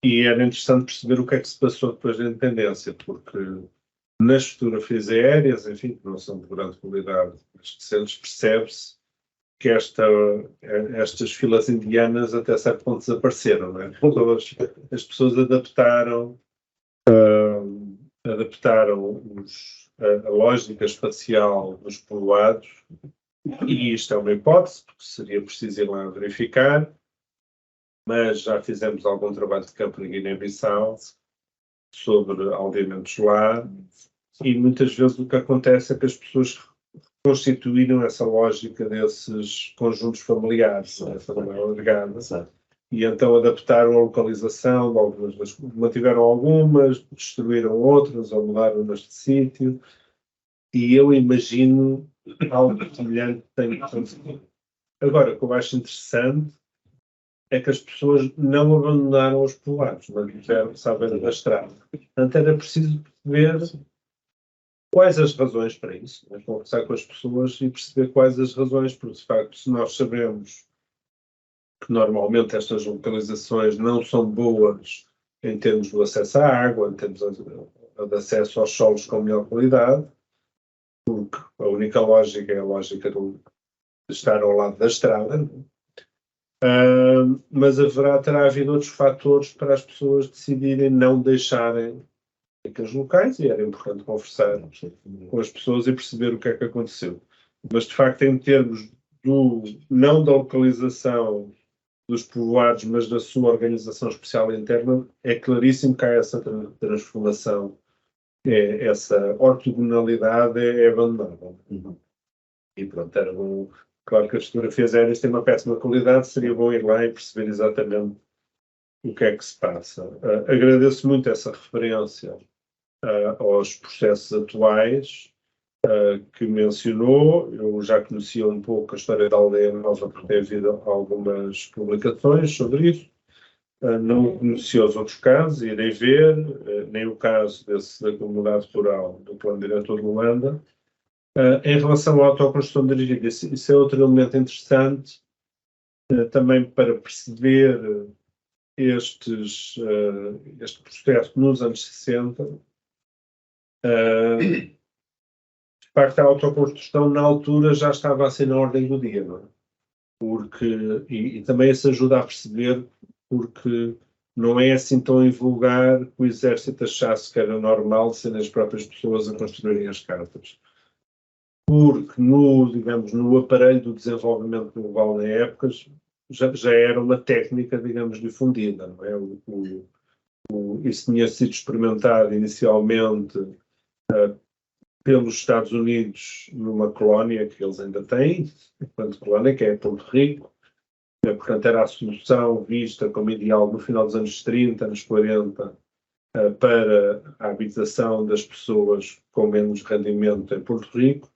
E era interessante perceber o que é que se passou depois da independência, porque nas fotografias aéreas, enfim, que não são de grande qualidade, mas recentes, percebe-se que estas filas indianas até certo ponto desapareceram, não é? As pessoas adaptaram a lógica espacial dos povoados, e isto é uma hipótese, porque seria preciso ir lá verificar, mas já fizemos algum trabalho de campo na Guiné-Bissau sobre aldeamentos lá, e muitas vezes o que acontece é que as pessoas constituíram essa lógica desses conjuntos familiares, essa família alargada, e então adaptaram a localização de algumas, mantiveram algumas, destruíram outras ou mudaram-nas de sítio, e eu imagino algo semelhante tem acontecido. Agora, o que eu acho interessante é que as pessoas não abandonaram os povoados, mas tiveram, sabem, da estrada. Portanto, era preciso ver quais as razões para isso, né? Conversar com as pessoas e perceber quais as razões, porque de facto, se nós sabemos que normalmente estas localizações não são boas em termos do acesso à água, em termos de acesso aos solos com melhor qualidade, porque a única lógica é a lógica de estar ao lado da estrada, né? Mas terá havido outros fatores para as pessoas decidirem não deixarem aqueles locais, e era importante conversar com as pessoas e perceber o que é que aconteceu. Mas, de facto, em termos não da localização dos povoados, mas da sua organização especial interna, é claríssimo que há essa transformação, essa ortogonalidade é abandonada. E pronto, era bom. Claro que as fotografias aéreas têm uma péssima qualidade, seria bom ir lá e perceber exatamente o que é que se passa. Agradeço muito essa referência aos processos atuais que mencionou. Eu já conhecia um pouco a história da Aldeia Nova, porque tem havido algumas publicações sobre isso. Não conhecia os outros casos, irei ver, nem o caso da comunidade rural do Plano Diretor de Luanda. Em relação à autoconstrução dirigida, isso é outro elemento interessante também para perceber este processo nos anos 60. De facto, a autoconstrução na altura já estava assim na ordem do dia, não é? E também isso ajuda a perceber porque não é assim tão invulgar que o exército achasse que era normal serem as próprias pessoas a construírem as casas. Porque no aparelho do desenvolvimento global na época já era uma técnica, digamos, difundida, não é? Isso tinha sido experimentado inicialmente pelos Estados Unidos numa colónia que eles ainda têm, enquanto colónia, que é Porto Rico. Portanto, era a solução vista como ideal no final dos anos 30, anos 40, para a habitação das pessoas com menos rendimento em Porto Rico.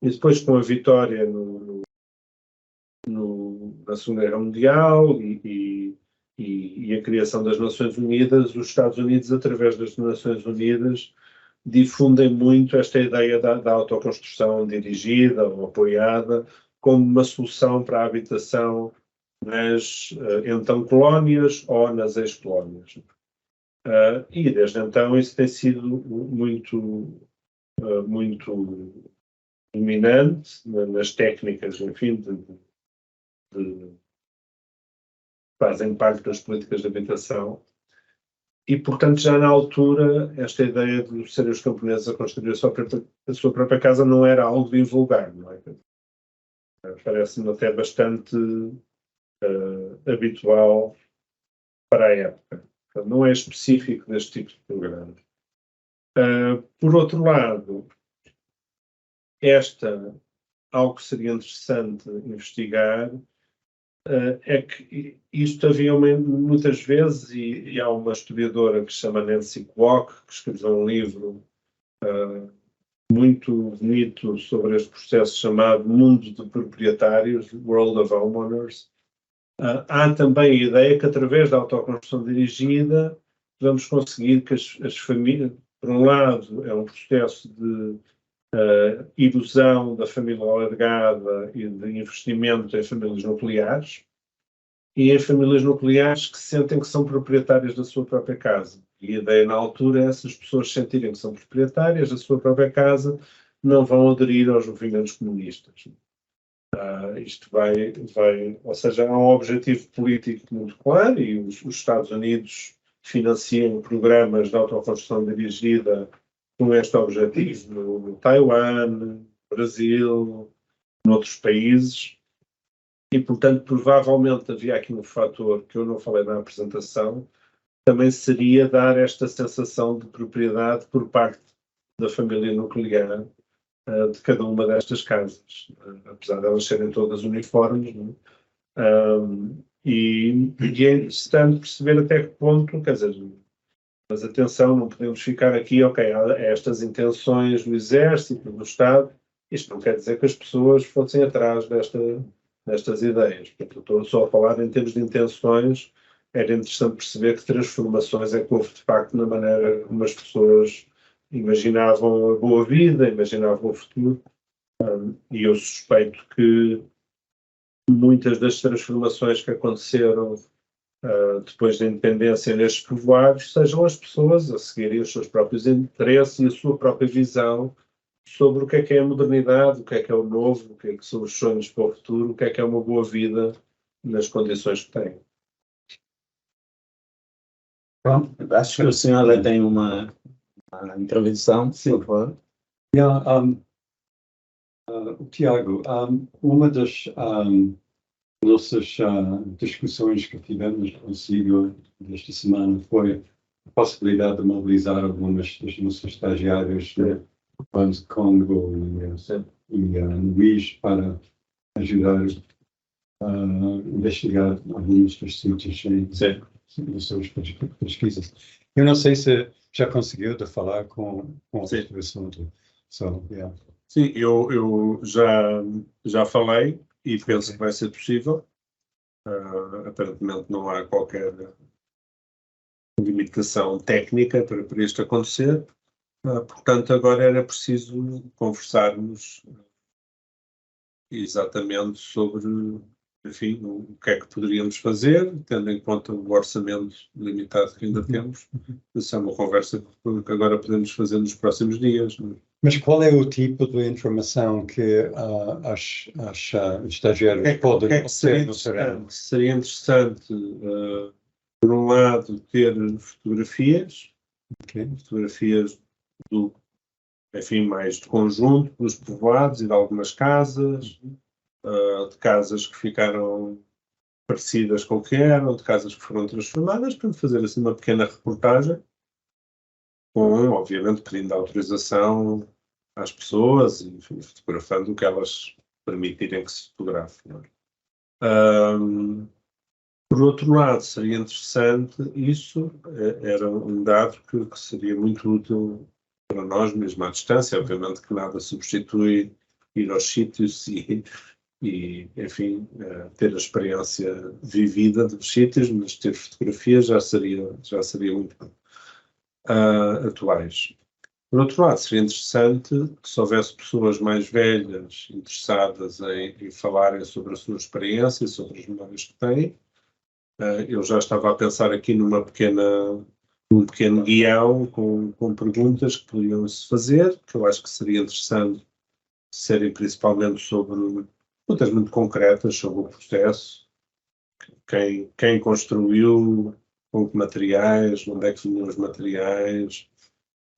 E depois, com a vitória na Segunda Guerra Mundial e a criação das Nações Unidas, os Estados Unidos, através das Nações Unidas, difundem muito esta ideia da autoconstrução dirigida ou apoiada como uma solução para a habitação nas então colónias ou nas ex-colónias. E desde então isso tem sido muito dominante nas técnicas, enfim, que fazem parte das políticas de habitação. E, portanto, já na altura, esta ideia de serem os camponeses a construir a sua própria casa não era algo de invulgar, não é? Parece-me até bastante habitual para a época. Então, não é específico deste tipo de programa. Por outro lado, algo que seria interessante investigar é que isto havia muitas vezes, e há uma historiadora que se chama Nancy Kwok, que escreveu um livro muito bonito sobre este processo chamado Mundo de Proprietários, World of Homeowners. Há também a ideia que através da autoconstrução dirigida vamos conseguir que as famílias, por um lado, é um processo de ilusão da família alargada e de investimento em famílias nucleares, e em famílias nucleares que sentem que são proprietárias da sua própria casa. E a ideia na altura é essas pessoas sentirem que são proprietárias da sua própria casa, não vão aderir aos movimentos comunistas. Isto ou seja, há um objetivo político muito claro e os Estados Unidos financiam programas de autoconstrução dirigida com este objetivo no Taiwan, no Brasil, noutros países. E, portanto, provavelmente havia aqui um fator que eu não falei na apresentação, também seria dar esta sensação de propriedade por parte da família nuclear de cada uma destas casas, apesar de elas serem todas uniformes, não é? E é interessante perceber até que ponto, quer dizer, mas atenção, não podemos ficar aqui, há estas intenções do Exército, do Estado, isto não quer dizer que as pessoas fossem atrás destas ideias. Portanto, eu estou só a falar em termos de intenções. Era interessante perceber que transformações é que houve, de facto, na maneira como as pessoas imaginavam a boa vida, imaginavam o futuro, e eu suspeito que muitas das transformações que aconteceram depois da independência nestes povoados sejam as pessoas a seguirem os seus próprios interesses e a sua própria visão sobre o que é a modernidade, o que é o novo, o que é que são os sonhos para o futuro, o que é uma boa vida nas condições que têm. Bom, acho que o senhor tem uma intervenção, por favor. Tiago, uma das nossas discussões que tivemos consigo esta semana foi a possibilidade de mobilizar algumas das nossas estagiárias de Congo e Luís para ajudar a investigar alguns dos sítios nas suas pesquisas. Eu não sei se já conseguiu de falar com o assunto. Sim, eu já falei e penso que vai ser possível. Aparentemente não há qualquer limitação técnica para isto acontecer. Portanto, agora era preciso conversarmos exatamente sobre, enfim, o que é que poderíamos fazer, tendo em conta o orçamento limitado que ainda temos. Isso é uma conversa que agora podemos fazer nos próximos dias. Mas qual é o tipo de informação que as estagiárias podem obter no terreno? Seria interessante, por um lado, ter fotografias, fotografias mais de conjunto dos povoados e de algumas casas, de casas que ficaram parecidas com o que eram, de casas que foram transformadas, para fazer assim uma pequena reportagem, com, obviamente, pedindo autorização às pessoas e fotografando o que elas permitirem que se fotografe. Por outro lado, seria interessante, isso era um dado que seria muito útil para nós, mesmo à distância. Obviamente que nada substitui ir aos sítios e enfim, ter a experiência vivida dos sítios, mas ter fotografias já seria muito atuais. Por outro lado, seria interessante que se houvesse pessoas mais velhas interessadas em falarem sobre a sua experiência, sobre as memórias que têm. Eu já estava a pensar aqui num pequeno guião com perguntas que poderiam-se fazer, que eu acho que seria interessante serem principalmente sobre perguntas muito concretas sobre o processo, quem construiu, com que materiais, onde é que vinham os materiais,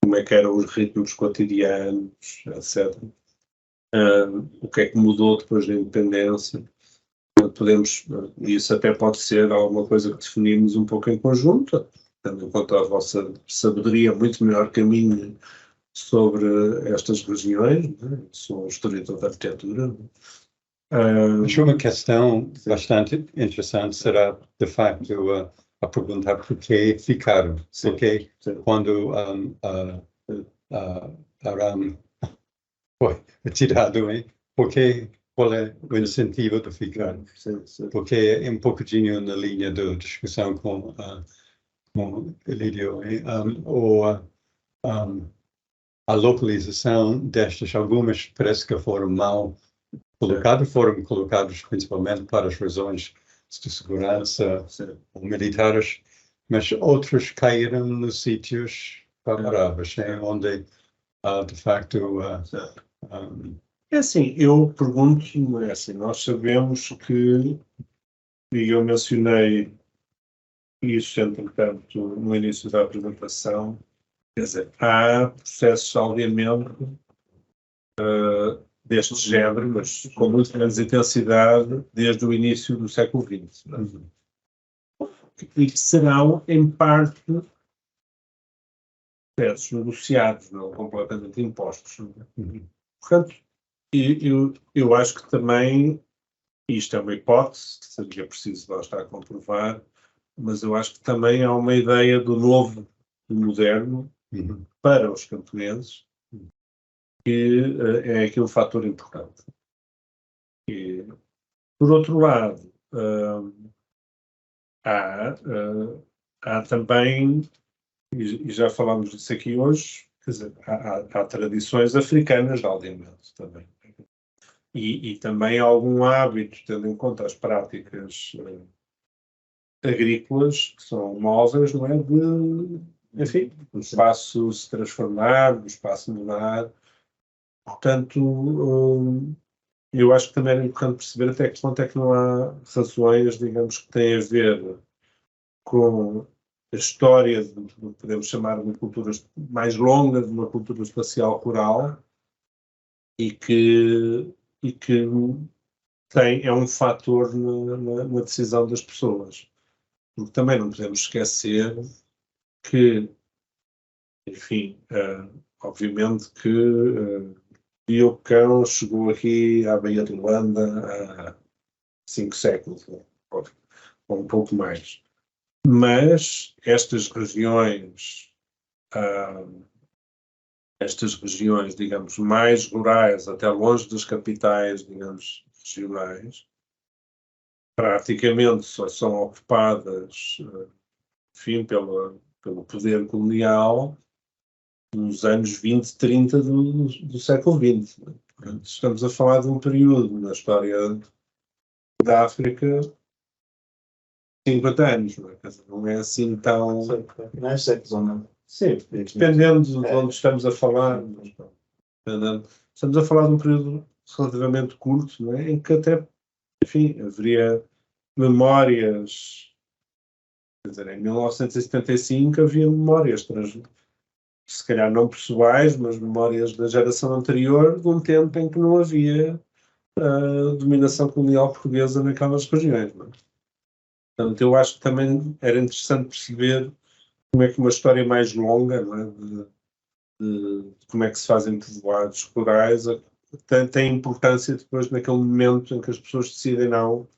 como é que eram os ritmos cotidianos, etc. O que é que mudou depois da independência. Isso até pode ser alguma coisa que definimos um pouco em conjunto, tendo em conta a vossa sabedoria muito melhor que a minha sobre estas regiões. Sou um historiador da arquitetura. Acho uma questão bastante interessante será, de facto, a perguntar por que ficaram. Porque quando Aram foi retirado, qual é o incentivo de ficar? Porque é um pouquinho na linha da discussão com Elídio. A localização destas, algumas parece que foram mal colocadas, foram colocadas principalmente para as razões de segurança ou militares, mas outros caíram nos sítios favoráveis, onde, de facto... É assim, eu pergunto, assim, nós sabemos que, e eu mencionei isso, entretanto, no início da apresentação, quer dizer, há processos de aldeamento deste género, mas com muito menos intensidade desde o início do século XX. E que serão, em parte, processos negociados, não completamente impostos. Portanto, eu acho que também, isto é uma hipótese, que seria preciso lá estar a comprovar, mas eu acho que também há uma ideia do novo, do moderno, para os camponeses, que é aqui um fator importante. Por outro lado, há também, e já falámos disso aqui hoje, quer dizer, há tradições africanas de aldeiamento também. E também algum hábito, tendo em conta as práticas agrícolas, que são móveis, não é? Enfim, o espaço se transformar, o espaço mudar. Portanto, eu acho que também era importante perceber até que ponto é que não há razões, digamos, que têm a ver com a história do que podemos chamar de uma cultura mais longa, de uma cultura espacial rural, e que é um fator na decisão das pessoas. Porque também não podemos esquecer que, enfim, obviamente que Biocão chegou aqui à Baía de Luanda há 5 séculos, ou um pouco mais. Mas estas regiões, digamos, mais rurais, até longe das capitais, digamos, regionais, praticamente só são ocupadas, enfim, pelo poder colonial nos anos 20, 30 do século XX. Estamos a falar de um período na história da África 50 anos, não é? Não é assim tão... Não é século, não. Sim, dependendo de onde estamos a falar. Estamos a falar de um período relativamente curto, não é? Em que até, enfim, haveria memórias... Quer dizer, em 1975 havia memórias, se calhar não pessoais, mas memórias da geração anterior, de um tempo em que não havia dominação colonial portuguesa naquelas regiões. Não é? Portanto, eu acho que também era interessante perceber como é que uma história mais longa, não é? de como é que se fazem povoados rurais, tem importância depois naquele momento em que as pessoas decidem não,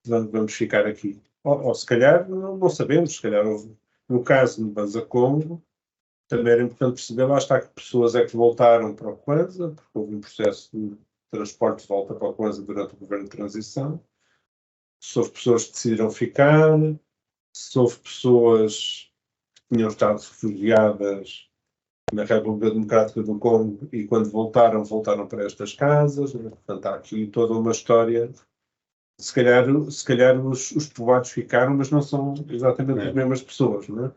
vamos ficar aqui. Ou se calhar, não sabemos, se calhar houve, no caso de Mbanza Congo, também era importante perceber, lá está, que pessoas é que voltaram para o Kwanza, porque houve um processo de transporte de volta para o Kwanza durante o governo de transição. Se houve pessoas que decidiram ficar, se houve pessoas que tinham estado refugiadas na República Democrática do Congo e quando voltaram para estas casas. Portanto, há aqui toda uma história. Se calhar os povoados ficaram, mas não são exatamente as mesmas pessoas, não é?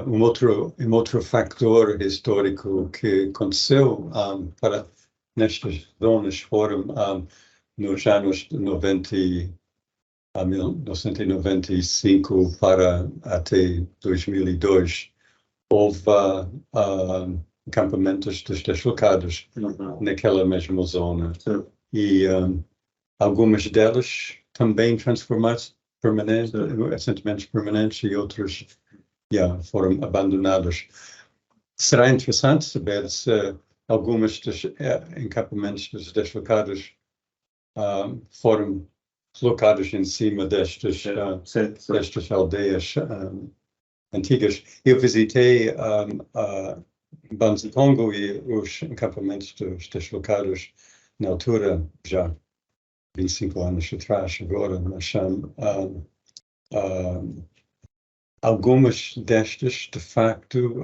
Um outro factor histórico que aconteceu nestas zonas foram nos anos 1995 para até 2002, houve acampamentos deslocados naquela mesma zona. Sim. E algumas delas também transformaram-se assentamentos permanentes e outros foram abandonados. Será interessante saber se algumas dos acampamentos deslocados foram colocados em cima destas aldeias antigas. Eu visitei Mbanza Congo e os acampamentos deslocados na altura, já 25 anos atrás agora, mas algumas destas, de facto,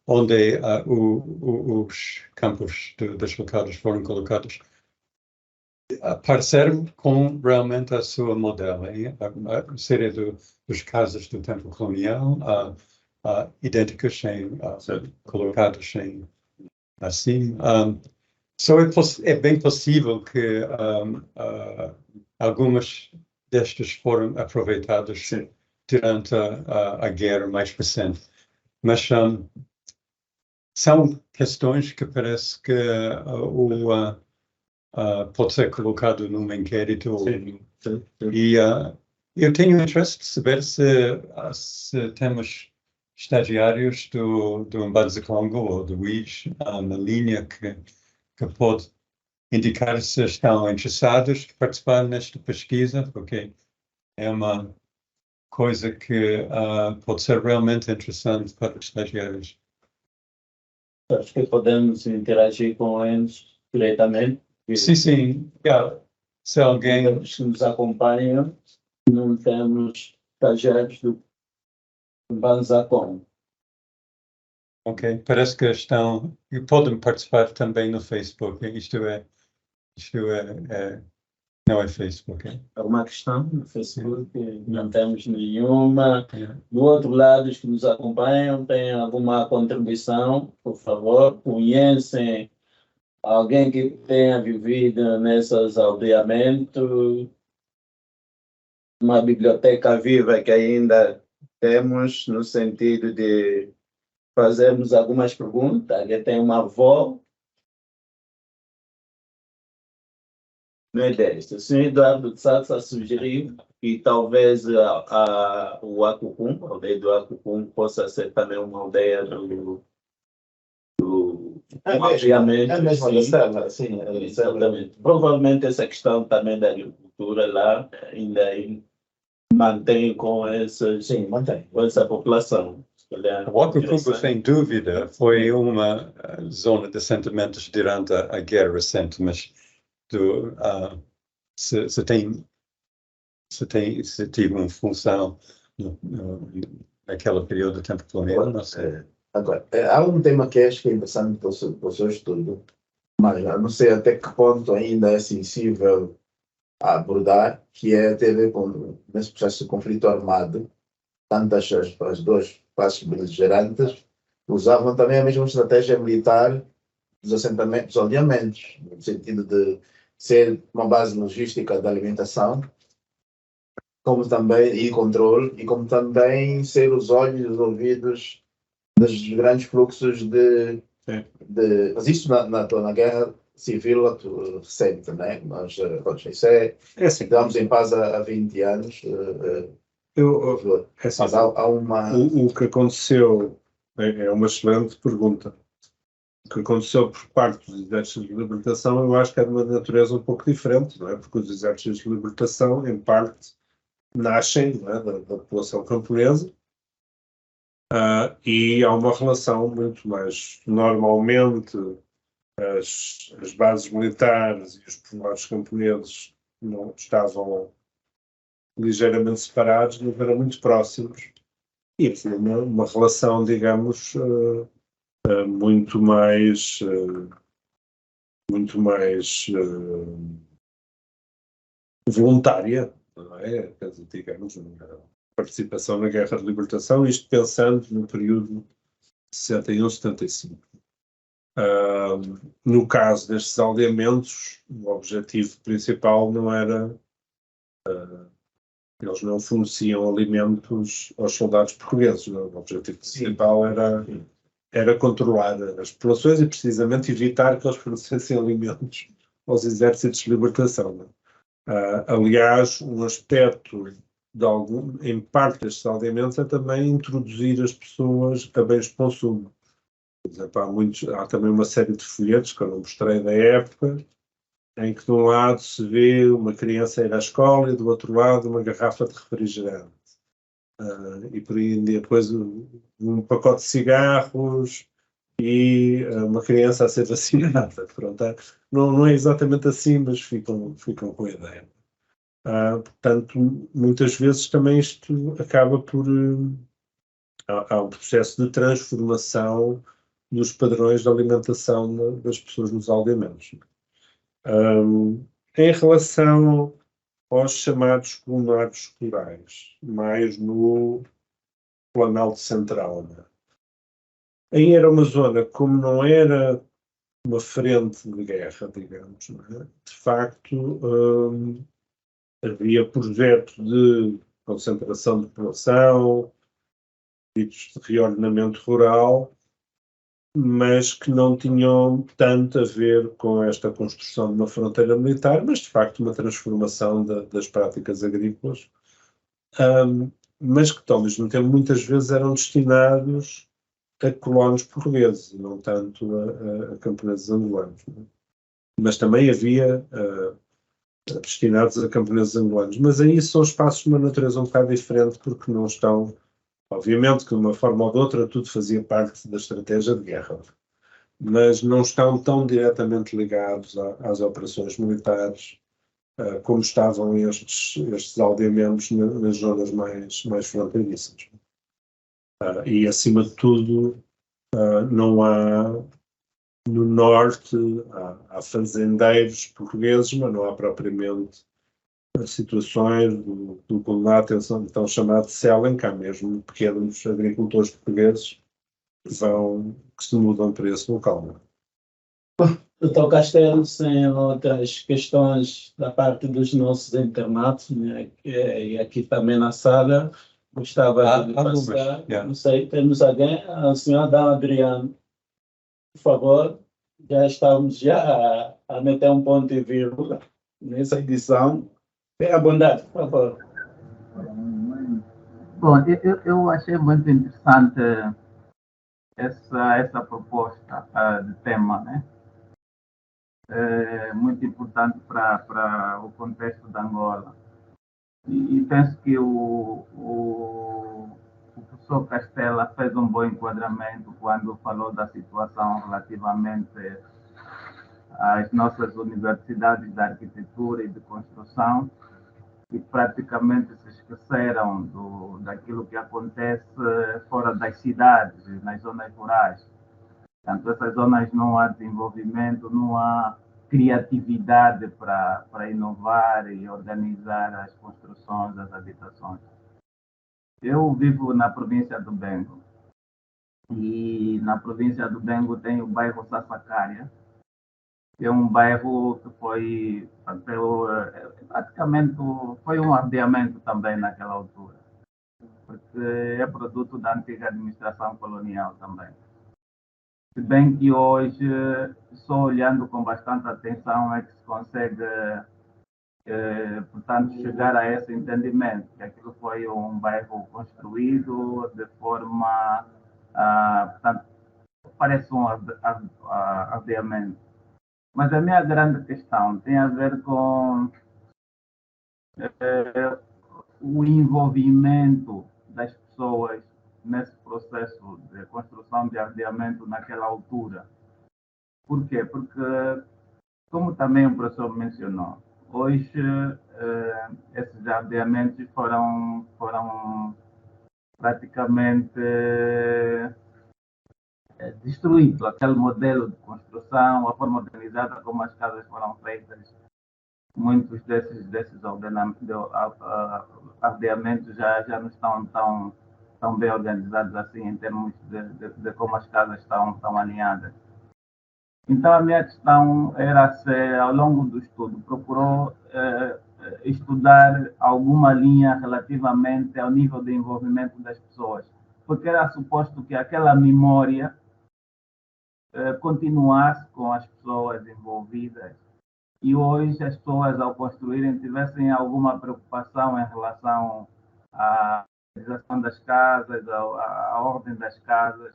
onde os campos deslocados foram colocados, apareceram com realmente a sua modelo. A série dos casas do tempo colonial, idênticas, colocadas assim. É bem possível que algumas destas foram aproveitadas durante a guerra mais recente. Mas são questões que parece que pode ser colocado num inquérito. E eu tenho interesse de saber se temos estagiários do Mbanza Congo ou do WIJ na linha que pode indicar se estão interessados em participar nesta pesquisa, porque é uma coisa que pode ser realmente interessante para os estagiários. Acho que podemos interagir com eles diretamente. Sim. Se alguém que nos acompanha, não temos estagiários do Mbanza Congo. Ok, parece que estão e podem participar também no Facebook. Não é Facebook. Alguma questão no Facebook? Não temos nenhuma. Do outro lado, os que nos acompanham, têm alguma contribuição? Por favor, conhecem alguém que tenha vivido nesses aldeamentos? Uma biblioteca viva que ainda temos, no sentido de fazermos algumas perguntas. Alguém tem uma avó? Não é desta. O senhor Eduardo de Sassa sugeriu que talvez o Acucum, a aldeia do Acucum, possa ser também uma aldeia do aldeamento. É mesmo da Serra, sim. Exatamente. Provavelmente essa questão também da agricultura lá ainda mantém com Sim, mantém. com essa população. O Acucumbo, sem dúvida, foi uma zona de assentamentos durante a guerra recente, mas se tive uma função naquele período de tempo colonial, não sei. Agora, há um tema que acho que é interessante para o seu estudo, mas eu não sei até que ponto ainda é sensível a abordar, que é ter a ver com, nesse processo de conflito armado, tanto as duas classes beligerantes usavam também a mesma estratégia militar dos assentamentos, dos aldeamentos, no sentido de ser uma base logística da alimentação, como também, e controle, e como também ser os olhos e os ouvidos dos grandes fluxos mas isso na guerra civil recente, né? Nós, isso assim. estamos em paz há 20 anos. Assim, mas há uma... O que aconteceu é uma excelente pergunta. O que aconteceu por parte dos exércitos de libertação, eu acho que é de uma natureza um pouco diferente, não é? Porque os exércitos de libertação, em parte, nascem, não é, da população camponesa, e há uma relação muito mais, normalmente, as bases militares e os povoados camponeses não estavam ligeiramente separados, mas eram muito próximos, e tinha uma relação, digamos, muito mais voluntária, não é? Digamos, uma participação na Guerra de Libertação, isto pensando no período de 61-75. No caso destes aldeamentos, o objetivo principal não era... eles não forneciam alimentos aos soldados portugueses, não? O objetivo principal era controlar as populações e precisamente evitar que eles fornecessem alimentos aos exércitos de libertação. Não? Aliás, um aspecto em parte destes aldeamentos é também introduzir as pessoas a bens de consumo. Por exemplo, há também uma série de folhetos que eu não mostrei da época, em que de um lado se vê uma criança ir à escola e do outro lado uma garrafa de refrigerante. E por aí depois um pacote de cigarros e uma criança a ser vacinada. Pronto, não é exatamente assim, mas ficam com a ideia. Portanto, muitas vezes também isto acaba por... há um processo de transformação dos padrões de alimentação das pessoas nos aldeamentos. Em relação aos chamados colonatos rurais, mais no Planalto Central, né? Aí era uma zona, como não era uma frente de guerra, digamos, né? De facto, havia projetos de concentração de população, ditos de reordenamento rural, mas que não tinham tanto a ver com esta construção de uma fronteira militar, mas de facto uma transformação das práticas agrícolas, mas que ao mesmo tempo muitas vezes eram destinados a colonos portugueses, não tanto a camponeses angolanos. Né? Mas também havia destinados a camponeses angolanos. Mas aí são espaços de uma natureza um bocado diferente, porque não estão... Obviamente que de uma forma ou de outra tudo fazia parte da estratégia de guerra, mas não estão tão diretamente ligados às operações militares como estavam estes aldeamentos nas zonas mais fronteiriças. E acima de tudo não há no norte, há fazendeiros portugueses, mas não há propriamente situações do colunado, então chamado selling, que há mesmo pequenos agricultores portugueses que se mudam para esse local. Doutor Castelo, sem outras questões da parte dos nossos internatos, né, e aqui também na sala, gostava de passar, não sei, temos alguém, a senhora Dama Adriano, por favor, já estamos a meter um ponto e vírgula nessa edição. Tenha a bondade, por favor. Bom, eu achei muito interessante essa proposta de tema, né? É muito importante para o contexto da Angola. E penso que o professor Castela fez um bom enquadramento quando falou da situação relativamente às nossas universidades de arquitetura e de construção, que praticamente se esqueceram daquilo que acontece fora das cidades, nas zonas rurais. Portanto, essas zonas não há desenvolvimento, não há criatividade para inovar e organizar as construções das habitações. Eu vivo na província do Bengo, e na província do Bengo tem o bairro Sassacária, que é um bairro que foi praticamente foi um ardeamento também naquela altura, porque é produto da antiga administração colonial também. Se bem que hoje, só olhando com bastante atenção, é que se consegue, portanto, chegar a esse entendimento, que aquilo foi um bairro construído de forma, portanto, parece um ardeamento. Mas a minha grande questão tem a ver com o envolvimento das pessoas nesse processo de construção de ardeamento naquela altura. Por quê? Porque, como também o professor mencionou, hoje esses ardeamentos foram praticamente destruídos. Aquele modelo de construção, a forma organizada como as casas foram feitas, muitos desses ardeamentos já não estão tão bem organizados assim em termos de como as casas estão alinhadas. Então, a minha questão era se, ao longo do estudo, procurou estudar alguma linha relativamente ao nível de envolvimento das pessoas, porque era suposto que aquela memória continuasse com as pessoas envolvidas. E hoje as pessoas, ao construírem, tivessem alguma preocupação em relação à organização das casas, à ordem das casas,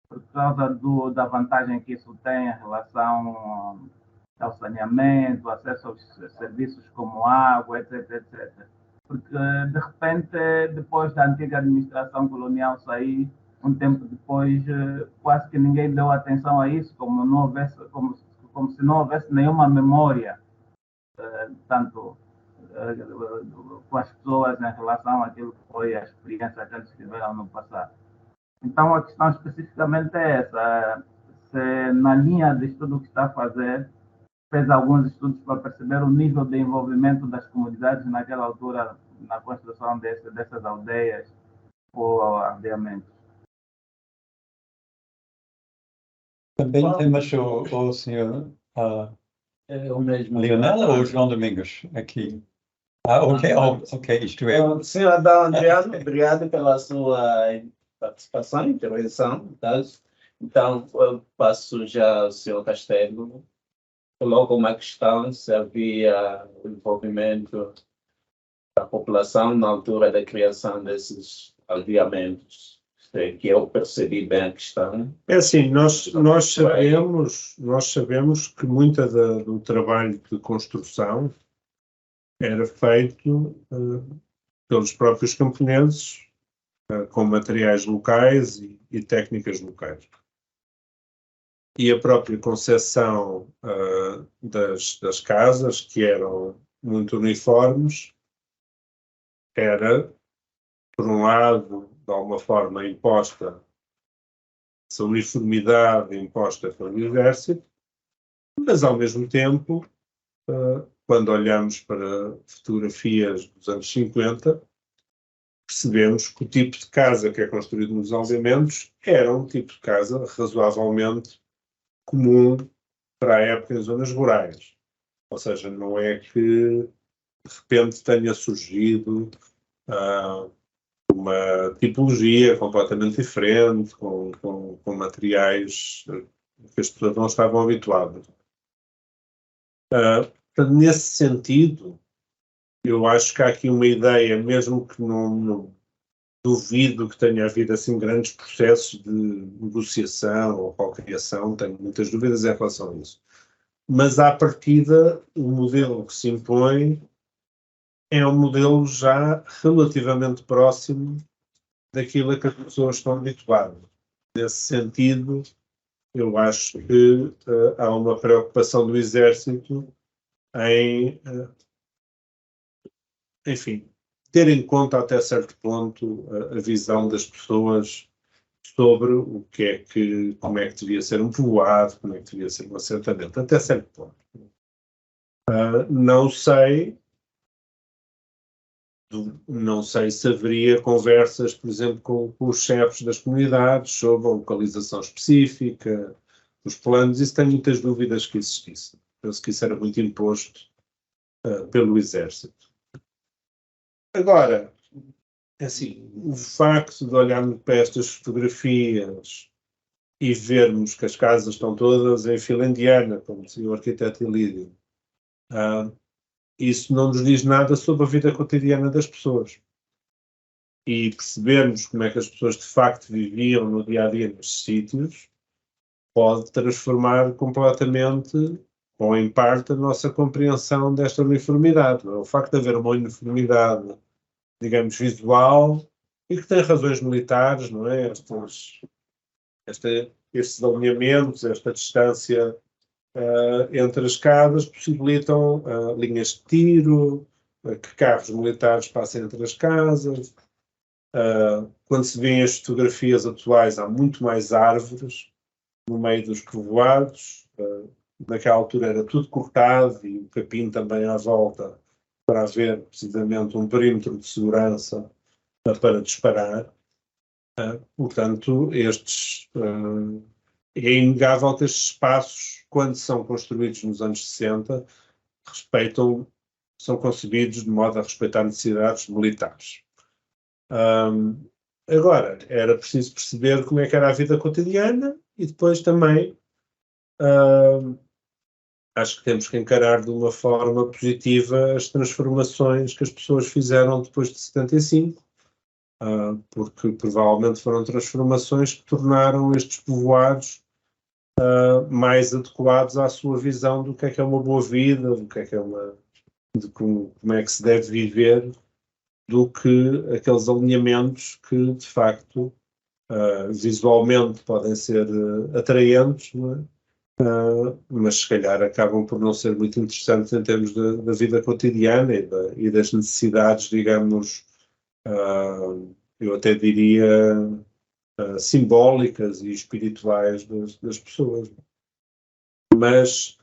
por causa da vantagem que isso tem em relação ao saneamento, acesso aos serviços como água, etc, etc. Porque, de repente, depois da antiga administração colonial sair, um tempo depois, quase que ninguém deu atenção a isso, como se não houvesse nenhuma memória, tanto com as pessoas em relação àquilo que foi a experiência que eles tiveram no passado. Então, a questão especificamente é essa, se na linha de estudo que está a fazer, fez alguns estudos para perceber o nível de envolvimento das comunidades naquela altura na construção dessas aldeias ou ardeamentos. Também temos o senhor o mesmo. Leonel ou João Domingos aqui? Ok, isto é. Senhor Adão Adriano, obrigado pela sua participação e intervenção. Tá? Então, eu passo já ao senhor Castelo. Coloco uma questão se havia o envolvimento da população na altura da criação desses aldeamentos. Que eu percebi bem a questão. É assim, nós sabemos que muita do trabalho de construção era feito pelos próprios camponeses, com materiais locais e técnicas locais. E a própria concepção das casas, que eram muito uniformes, era, por um lado, de alguma forma imposta essa uniformidade imposta pelo Exército, mas ao mesmo tempo, quando olhamos para fotografias dos anos 50, percebemos que o tipo de casa que é construído nos aldeamentos era um tipo de casa razoavelmente comum para a época em zonas rurais. Ou seja, não é que de repente tenha surgido uma tipologia completamente diferente, com materiais que as pessoas não estavam habituadas. Portanto, nesse sentido, eu acho que há aqui uma ideia, mesmo que não duvido que tenha havido assim grandes processos de negociação ou cocriação, tenho muitas dúvidas em relação a isso. Mas, à partida, o modelo que se impõe é um modelo já relativamente próximo daquilo a que as pessoas estão habituadas. Nesse sentido, eu acho que há uma preocupação do Exército em, enfim, ter em conta até certo ponto a visão das pessoas sobre o que é que, como é que devia ser um povoado, como é que devia ser um assentamento, até certo ponto. Não sei se haveria conversas, por exemplo, com os chefes das comunidades sobre a localização específica, os planos, isso tenho muitas dúvidas que existisse. Penso que isso era muito imposto pelo Exército. Agora, assim, o facto de olharmos para estas fotografias e vermos que as casas estão todas em fila indiana, como dizia o arquiteto Ilídio, isso não nos diz nada sobre a vida cotidiana das pessoas. E percebermos como é que as pessoas de facto viviam no dia-a-dia nestes sítios pode transformar completamente, ou em parte, a nossa compreensão desta uniformidade. O facto de haver uma uniformidade, digamos, visual, e que tem razões militares, não é? Estes alinhamentos, esta distância entre as casas possibilitam linhas de tiro, que carros militares passem entre as casas. Quando se vêem as fotografias atuais, há muito mais árvores no meio dos povoados. Naquela altura era tudo cortado e o capim também à volta para haver precisamente um perímetro de segurança para disparar. Portanto, é inegável que estes espaços, quando são construídos nos anos 60, são concebidos de modo a respeitar necessidades militares. Agora, era preciso perceber como é que era a vida cotidiana e depois também acho que temos que encarar de uma forma positiva as transformações que as pessoas fizeram depois de 75, porque provavelmente foram transformações que tornaram estes povoados mais adequados à sua visão do que é uma boa vida, do que é de como é que se deve viver, do que aqueles alinhamentos que, de facto, visualmente podem ser atraentes, não é? Mas se calhar acabam por não ser muito interessantes em termos da vida cotidiana e das necessidades, digamos, eu até diria, simbólicas e espirituais das pessoas. Mas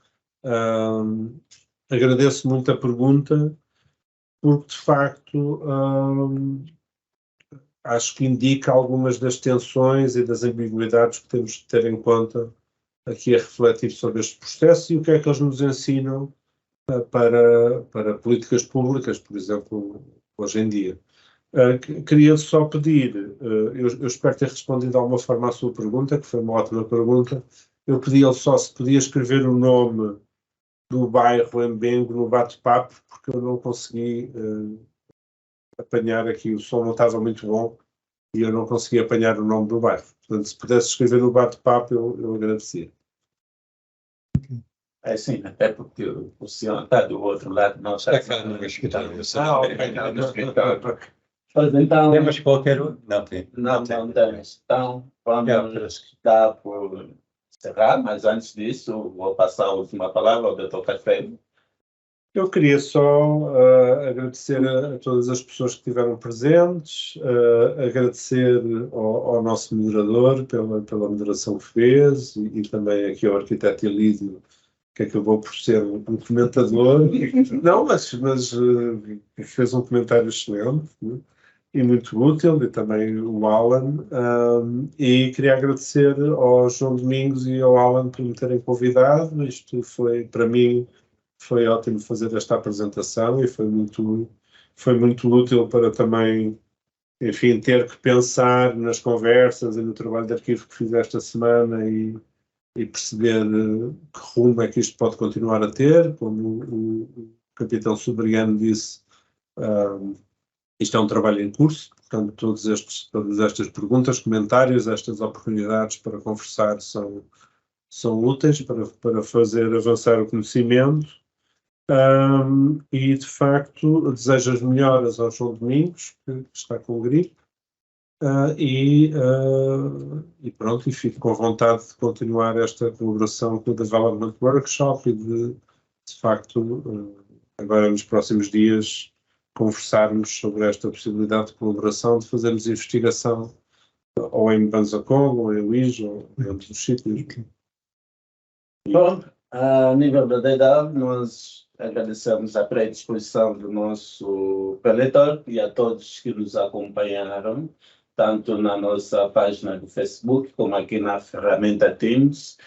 agradeço muito a pergunta, porque de facto acho que indica algumas das tensões e das ambiguidades que temos de ter em conta aqui a refletir sobre este processo e o que é que eles nos ensinam para políticas públicas, por exemplo, hoje em dia. Queria só pedir, eu espero ter respondido de alguma forma à sua pergunta, que foi uma ótima pergunta. Eu pedi-lhe só se podia escrever o nome do bairro em Bengo no bate-papo, porque eu não consegui apanhar aqui, o som não estava muito bom e eu não consegui apanhar o nome do bairro. Portanto, se pudesse escrever no bate-papo, eu agradecia. É sim, até porque o senhor está do outro lado, não está no escritório. no escritório. Mas então, Temos qualquer um? Não tem. não temos. Então, vamos dar por encerrar, mas antes disso, vou passar a última palavra ao Dr. Café, Eu queria só agradecer a todas as pessoas que estiveram presentes, agradecer ao nosso moderador pela moderação que fez e também aqui ao arquiteto Elídio, que acabou por ser um comentador. Não, mas fez um comentário excelente, né? E muito útil, e também o Alan. E queria agradecer ao João Domingos e ao Alan por me terem convidado. Isto foi, para mim, foi ótimo fazer esta apresentação e foi muito útil para também, enfim, ter que pensar nas conversas e no trabalho de arquivo que fiz esta semana e perceber que rumo é que isto pode continuar a ter. Como o capitão Sobriano disse, isto é um trabalho em curso, portanto todas estas perguntas, comentários, estas oportunidades para conversar são úteis para fazer avançar o conhecimento. E de facto desejo as melhoras ao João Domingos, que está com gripe, e pronto, e fico com vontade de continuar esta colaboração com o Development Workshop e de facto agora nos próximos dias conversarmos sobre esta possibilidade de colaboração, de fazermos investigação ou em Banzacol, ou em Luís, ou em outros sítios. Bom, a nível da DEDAV, nós agradecemos a predisposição do nosso preletor e a todos que nos acompanharam, tanto na nossa página do Facebook como aqui na ferramenta Teams,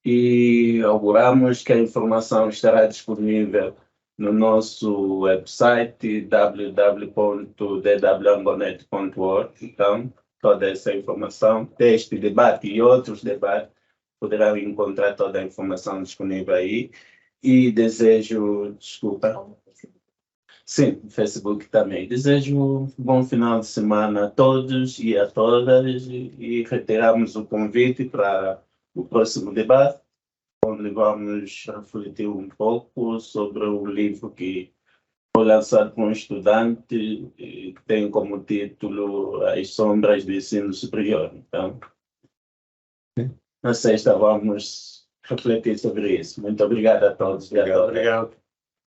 e auguramos que a informação estará disponível no nosso website www.dwangonet.org. Então, toda essa informação deste debate e outros debates poderão encontrar toda a informação disponível aí. E desejo, desculpa. Sim, Facebook também. Desejo um bom final de semana a todos e a todas e reiteramos o convite para o próximo debate, onde vamos refletir um pouco sobre o livro que foi lançado por um estudante que tem como título As Sombras do Ensino Superior. Então, na sexta vamos refletir sobre isso. Muito obrigado a todos. Obrigado.